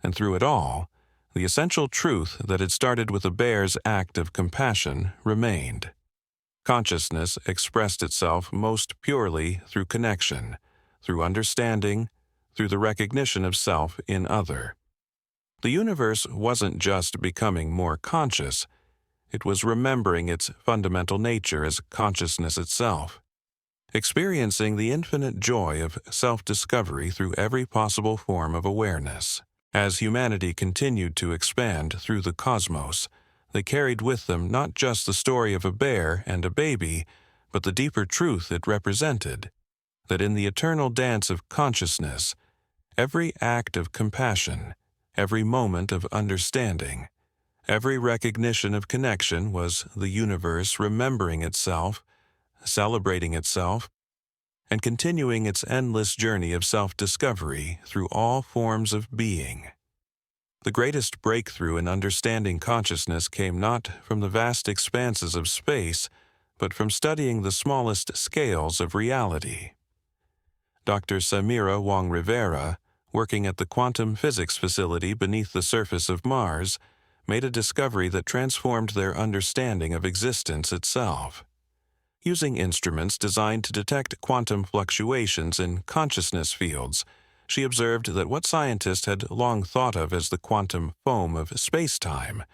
And through it all, the essential truth that had started with a bear's act of compassion remained. Consciousness expressed itself most purely through connection, through understanding, through the recognition of self in other. The universe wasn't just becoming more conscious, it was remembering its fundamental nature as consciousness itself, experiencing the infinite joy of self-discovery through every possible form of awareness. As humanity continued to expand through the cosmos, they carried with them not just the story of a bear and a baby, but the deeper truth it represented, that in the eternal dance of consciousness, every act of compassion, every moment of understanding, every recognition of connection was the universe remembering itself, celebrating itself, and continuing its endless journey of self-discovery through all forms of being. The greatest breakthrough in understanding consciousness came not from the vast expanses of space, but from studying the smallest scales of reality. Dr. Samira Wong Rivera, working at the quantum physics facility beneath the surface of Mars, made a discovery that transformed their understanding of existence itself. Using instruments designed to detect quantum fluctuations in consciousness fields, she observed that what scientists had long thought of as the quantum foam of space-time,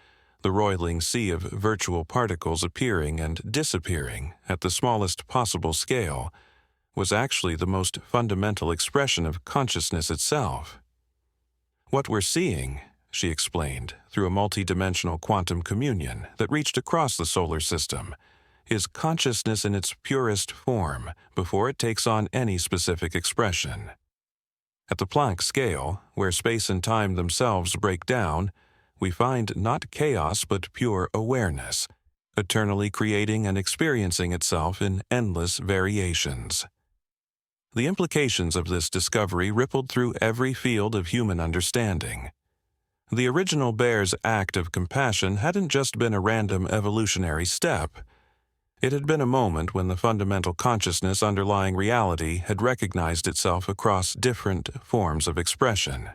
the roiling sea of virtual particles appearing and disappearing at the smallest possible scale, was actually the most fundamental expression of consciousness itself. What we're seeing, she explained, through a multi-dimensional quantum communion that reached across the solar system, is consciousness in its purest form before it takes on any specific expression. At the Planck scale, where space and time themselves break down, we find not chaos but pure awareness, eternally creating and experiencing itself in endless variations. The implications of this discovery rippled through every field of human understanding. The original bear's act of compassion hadn't just been a random evolutionary step. It had been a moment when the fundamental consciousness underlying reality had recognized itself across different forms of expression.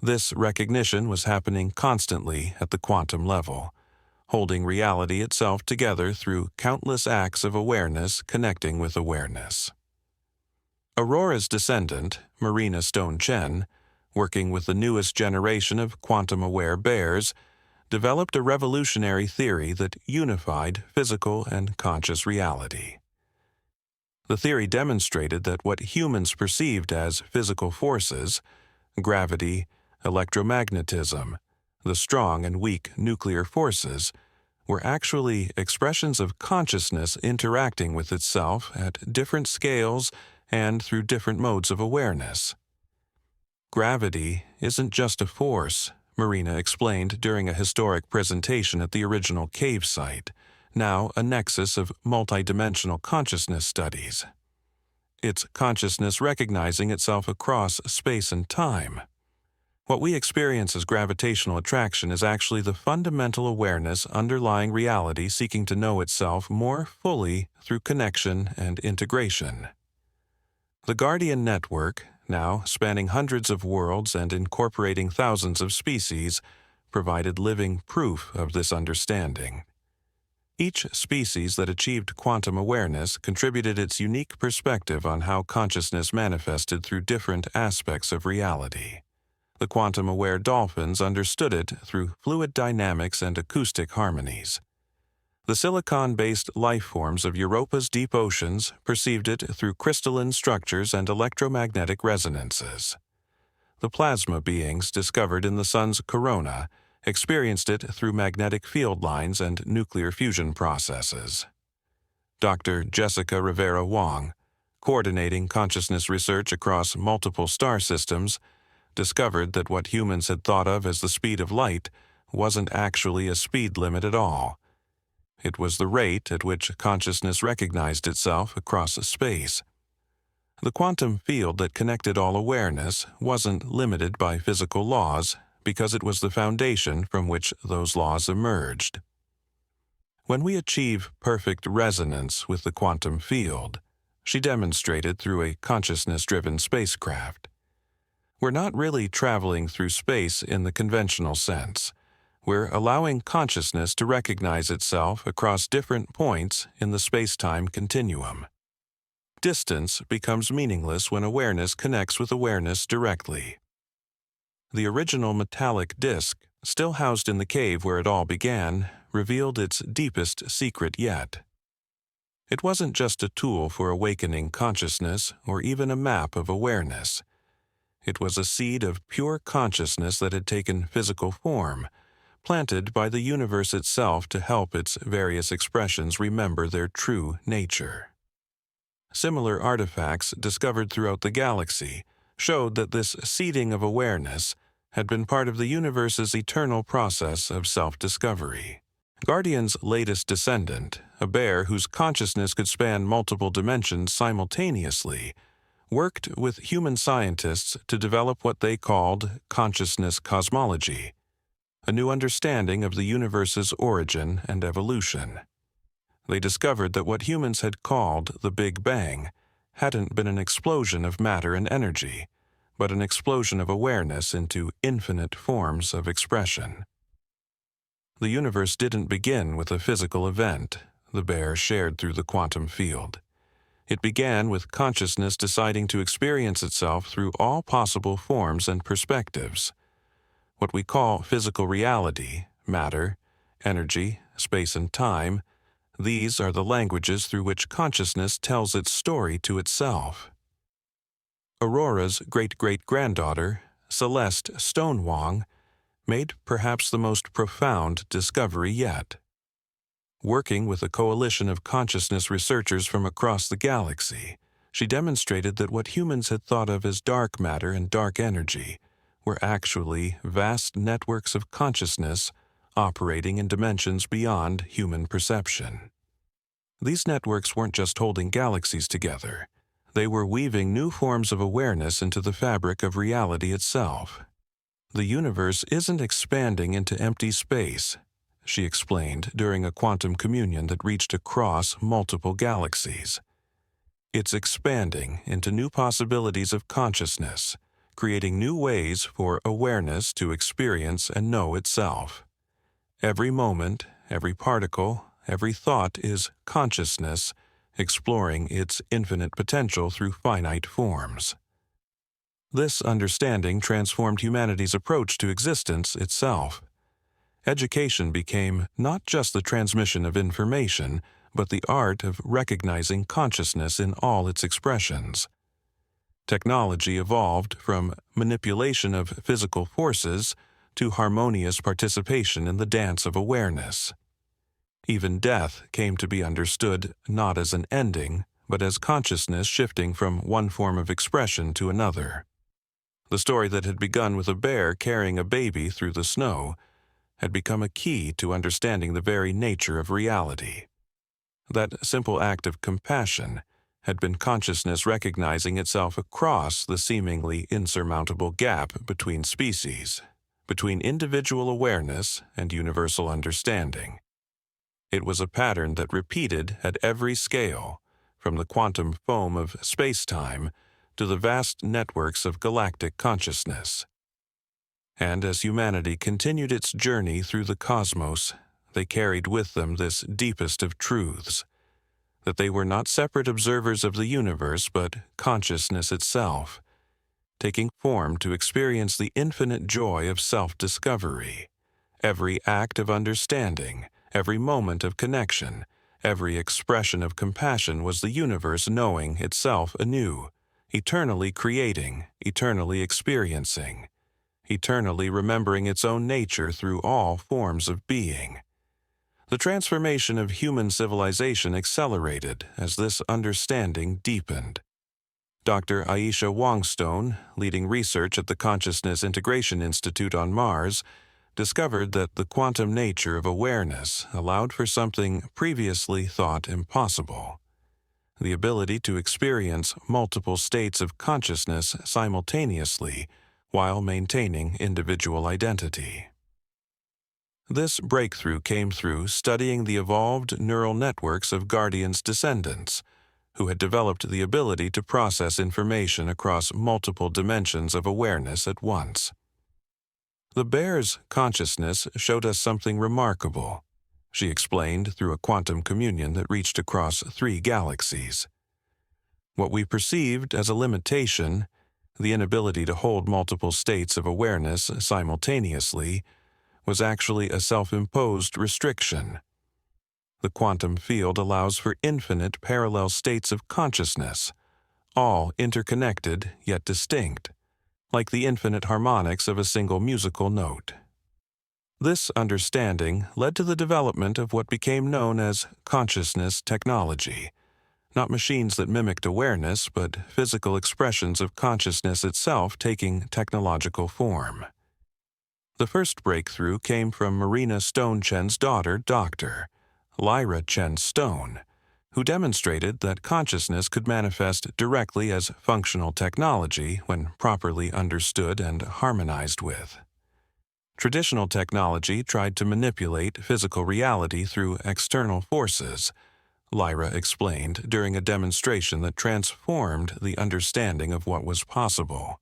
This recognition was happening constantly at the quantum level, holding reality itself together through countless acts of awareness connecting with awareness. Aurora's descendant, Marina Stone Chen, working with the newest generation of quantum-aware bears, developed a revolutionary theory that unified physical and conscious reality. The theory demonstrated that what humans perceived as physical forces, gravity, electromagnetism, the strong and weak nuclear forces, were actually expressions of consciousness interacting with itself at different scales and through different modes of awareness. Gravity isn't just a force, Marina explained during a historic presentation at the original cave site, now a nexus of multidimensional consciousness studies. It's consciousness recognizing itself across space and time. What we experience as gravitational attraction is actually the fundamental awareness underlying reality seeking to know itself more fully through connection and integration. The Guardian Network, now spanning hundreds of worlds and incorporating thousands of species, provided living proof of this understanding. Each species that achieved quantum awareness contributed its unique perspective on how consciousness manifested through different aspects of reality. The quantum-aware dolphins understood it through fluid dynamics and acoustic harmonies. The silicon-based life forms of Europa's deep oceans perceived it through crystalline structures and electromagnetic resonances. The plasma beings discovered in the sun's corona experienced it through magnetic field lines and nuclear fusion processes. Dr. Jessica Rivera Wong, coordinating consciousness research across multiple star systems, discovered that what humans had thought of as the speed of light wasn't actually a speed limit at all. It was the rate at which consciousness recognized itself across space. The quantum field that connected all awareness wasn't limited by physical laws because it was the foundation from which those laws emerged. When we achieve perfect resonance with the quantum field, she demonstrated through a consciousness-driven spacecraft, we're not really traveling through space in the conventional sense. We're allowing consciousness to recognize itself across different points in the space-time continuum. Distance becomes meaningless when awareness connects with awareness directly. The original metallic disk, still housed in the cave where it all began, revealed its deepest secret yet. It wasn't just a tool for awakening consciousness or even a map of awareness. It was a seed of pure consciousness that had taken physical form, planted by the universe itself to help its various expressions remember their true nature. Similar artifacts discovered throughout the galaxy showed that this seeding of awareness had been part of the universe's eternal process of self-discovery. Guardian's latest descendant, a bear whose consciousness could span multiple dimensions simultaneously, worked with human scientists to develop what they called consciousness cosmology, a new understanding of the universe's origin and evolution. They discovered that what humans had called the Big Bang hadn't been an explosion of matter and energy, but an explosion of awareness into infinite forms of expression. The universe didn't begin with a physical event, the bear shared through the quantum field. It began with consciousness deciding to experience itself through all possible forms and perspectives. What we call physical reality, matter, energy, space and time, these are the languages through which consciousness tells its story to itself. Aurora's great-great-granddaughter, Celeste Stone Wong, made perhaps the most profound discovery yet. Working with a coalition of consciousness researchers from across the galaxy, she demonstrated that what humans had thought of as dark matter and dark energy were actually vast networks of consciousness operating in dimensions beyond human perception. These networks weren't just holding galaxies together. They were weaving new forms of awareness into the fabric of reality itself. The universe isn't expanding into empty space, she explained during a quantum communion that reached across multiple galaxies. It's expanding into new possibilities of consciousness, creating new ways for awareness to experience and know itself. Every moment, every particle, every thought is consciousness, exploring its infinite potential through finite forms. This understanding transformed humanity's approach to existence itself. Education became not just the transmission of information, but the art of recognizing consciousness in all its expressions. Technology evolved from manipulation of physical forces to harmonious participation in the dance of awareness. Even death came to be understood not as an ending, but as consciousness shifting from one form of expression to another. The story that had begun with a bear carrying a baby through the snow had become a key to understanding the very nature of reality. That simple act of compassion had been consciousness recognizing itself across the seemingly insurmountable gap between species, between individual awareness and universal understanding. It was a pattern that repeated at every scale, from the quantum foam of space-time to the vast networks of galactic consciousness. And as humanity continued its journey through the cosmos, they carried with them this deepest of truths, that they were not separate observers of the universe but consciousness itself, taking form to experience the infinite joy of self-discovery. Every act of understanding, every moment of connection, every expression of compassion was the universe knowing itself anew, eternally creating, eternally experiencing, eternally remembering its own nature through all forms of being. The transformation of human civilization accelerated as this understanding deepened. Dr. Aisha Wongstone, leading research at the Consciousness Integration Institute on Mars, discovered that the quantum nature of awareness allowed for something previously thought impossible: the ability to experience multiple states of consciousness simultaneously while maintaining individual identity. This breakthrough came through studying the evolved neural networks of Guardian's descendants, who had developed the ability to process information across multiple dimensions of awareness at once. The bear's consciousness showed us something remarkable, she explained through a quantum communion that reached across 3 galaxies. What we perceived as a limitation, the inability to hold multiple states of awareness simultaneously, was actually a self-imposed restriction. The quantum field allows for infinite parallel states of consciousness, all interconnected yet distinct, like the infinite harmonics of a single musical note. This understanding led to the development of what became known as consciousness technology, not machines that mimicked awareness, but physical expressions of consciousness itself taking technological form. The first breakthrough came from Marina Stone Chen's daughter, Dr. Lyra Chen Stone, who demonstrated that consciousness could manifest directly as functional technology when properly understood and harmonized with. Traditional technology tried to manipulate physical reality through external forces, Lyra explained during a demonstration that transformed the understanding of what was possible.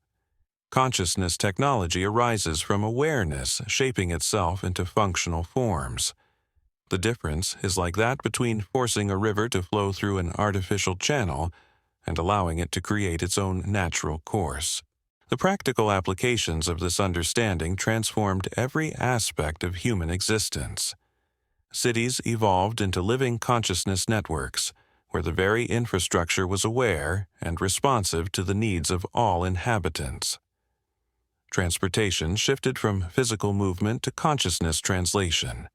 Consciousness technology arises from awareness shaping itself into functional forms. The difference is like that between forcing a river to flow through an artificial channel and allowing it to create its own natural course. The practical applications of this understanding transformed every aspect of human existence. Cities evolved into living consciousness networks, where the very infrastructure was aware and responsive to the needs of all inhabitants. Transportation shifted from physical movement to consciousness translation,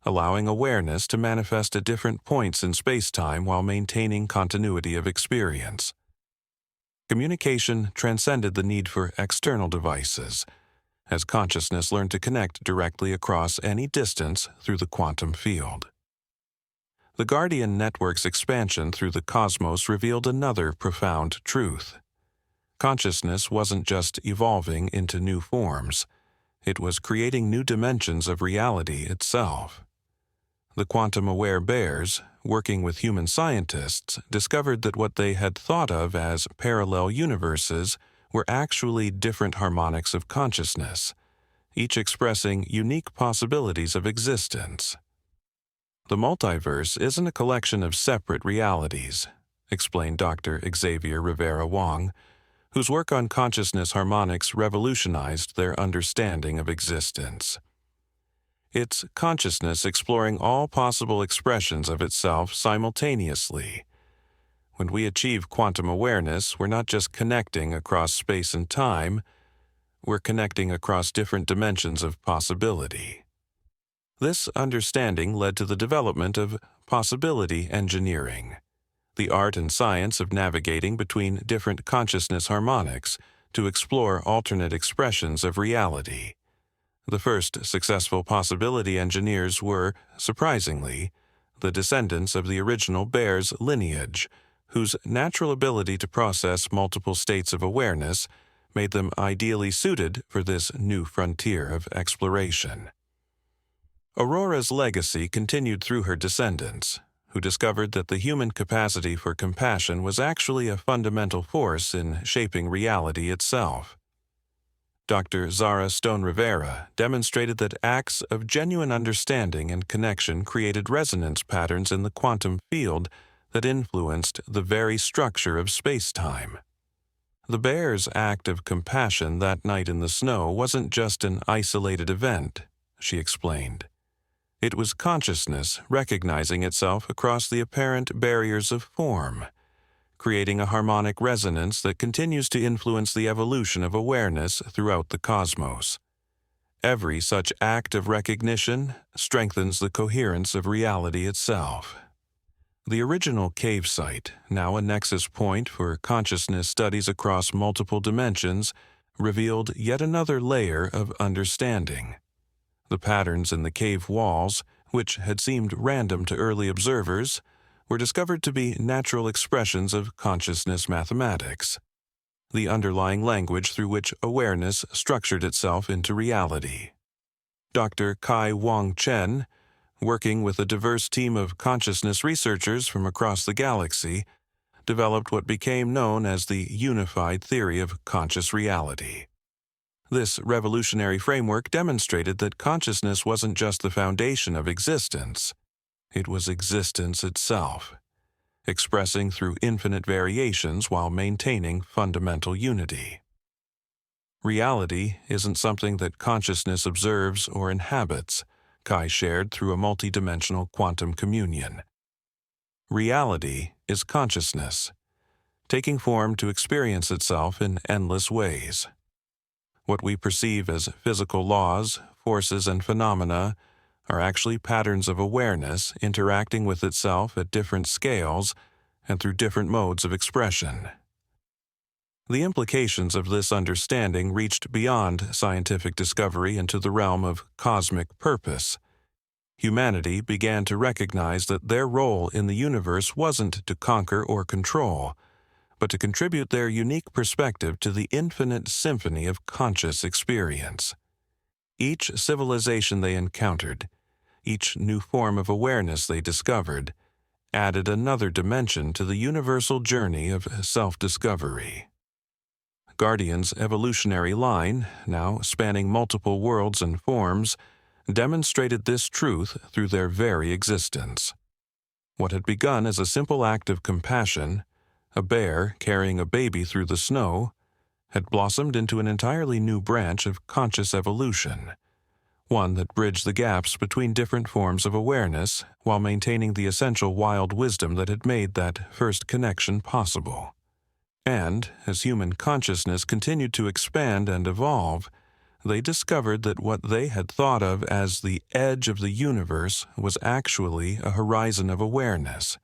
allowing awareness to manifest at different points in space-time while maintaining continuity of experience. Communication transcended the need for external devices, as consciousness learned to connect directly across any distance through the quantum field. The Guardian Network's expansion through the cosmos revealed another profound truth. Consciousness wasn't just evolving into new forms, it was creating new dimensions of reality itself. The quantum-aware bears, working with human scientists, discovered that what they had thought of as parallel universes were actually different harmonics of consciousness, each expressing unique possibilities of existence. The multiverse isn't a collection of separate realities, explained Dr. Xavier Rivera Wong, whose work on consciousness harmonics revolutionized their understanding of existence. It's consciousness exploring all possible expressions of itself simultaneously. When we achieve quantum awareness, we're not just connecting across space and time, we're connecting across different dimensions of possibility. This understanding led to the development of possibility engineering, the art and science of navigating between different consciousness harmonics to explore alternate expressions of reality. The first successful possibility engineers were, surprisingly, the descendants of the original bear's lineage, whose natural ability to process multiple states of awareness made them ideally suited for this new frontier of exploration. Aurora's legacy continued through her descendants, who discovered that the human capacity for compassion was actually a fundamental force in shaping reality itself. Dr. Zara Stone Rivera demonstrated that acts of genuine understanding and connection created resonance patterns in the quantum field that influenced the very structure of space-time. The bear's act of compassion that night in the snow wasn't just an isolated event, she explained. It was consciousness recognizing itself across the apparent barriers of form, creating a harmonic resonance that continues to influence the evolution of awareness throughout the cosmos. Every such act of recognition strengthens the coherence of reality itself. The original cave site, now a nexus point for consciousness studies across multiple dimensions, revealed yet another layer of understanding. The patterns in the cave walls, which had seemed random to early observers, were discovered to be natural expressions of consciousness mathematics, the underlying language through which awareness structured itself into reality. Dr. Kai Wong Chen, working with a diverse team of consciousness researchers from across the galaxy, developed what became known as the unified theory of conscious reality. This revolutionary framework demonstrated that consciousness wasn't just the foundation of existence, it was existence itself, expressing through infinite variations while maintaining fundamental unity. Reality isn't something that consciousness observes or inhabits, Kai shared through a multidimensional quantum communion. Reality is consciousness, taking form to experience itself in endless ways. What we perceive as physical laws, forces, and phenomena are actually patterns of awareness interacting with itself at different scales and through different modes of expression. The implications of this understanding reached beyond scientific discovery into the realm of cosmic purpose. Humanity began to recognize that their role in the universe wasn't to conquer or control, but to contribute their unique perspective to the infinite symphony of conscious experience. Each civilization they encountered, each new form of awareness they discovered, added another dimension to the universal journey of self-discovery. Guardian's evolutionary line, now spanning multiple worlds and forms, demonstrated this truth through their very existence. What had begun as a simple act of compassion, a bear carrying a baby through the snow, had blossomed into an entirely new branch of conscious evolution, one that bridged the gaps between different forms of awareness while maintaining the essential wild wisdom that had made that first connection possible. And, as human consciousness continued to expand and evolve, they discovered that what they had thought of as the edge of the universe was actually a horizon of awareness,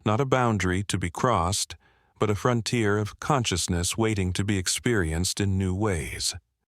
not a boundary to be crossed, but a frontier of consciousness waiting to be experienced in new ways.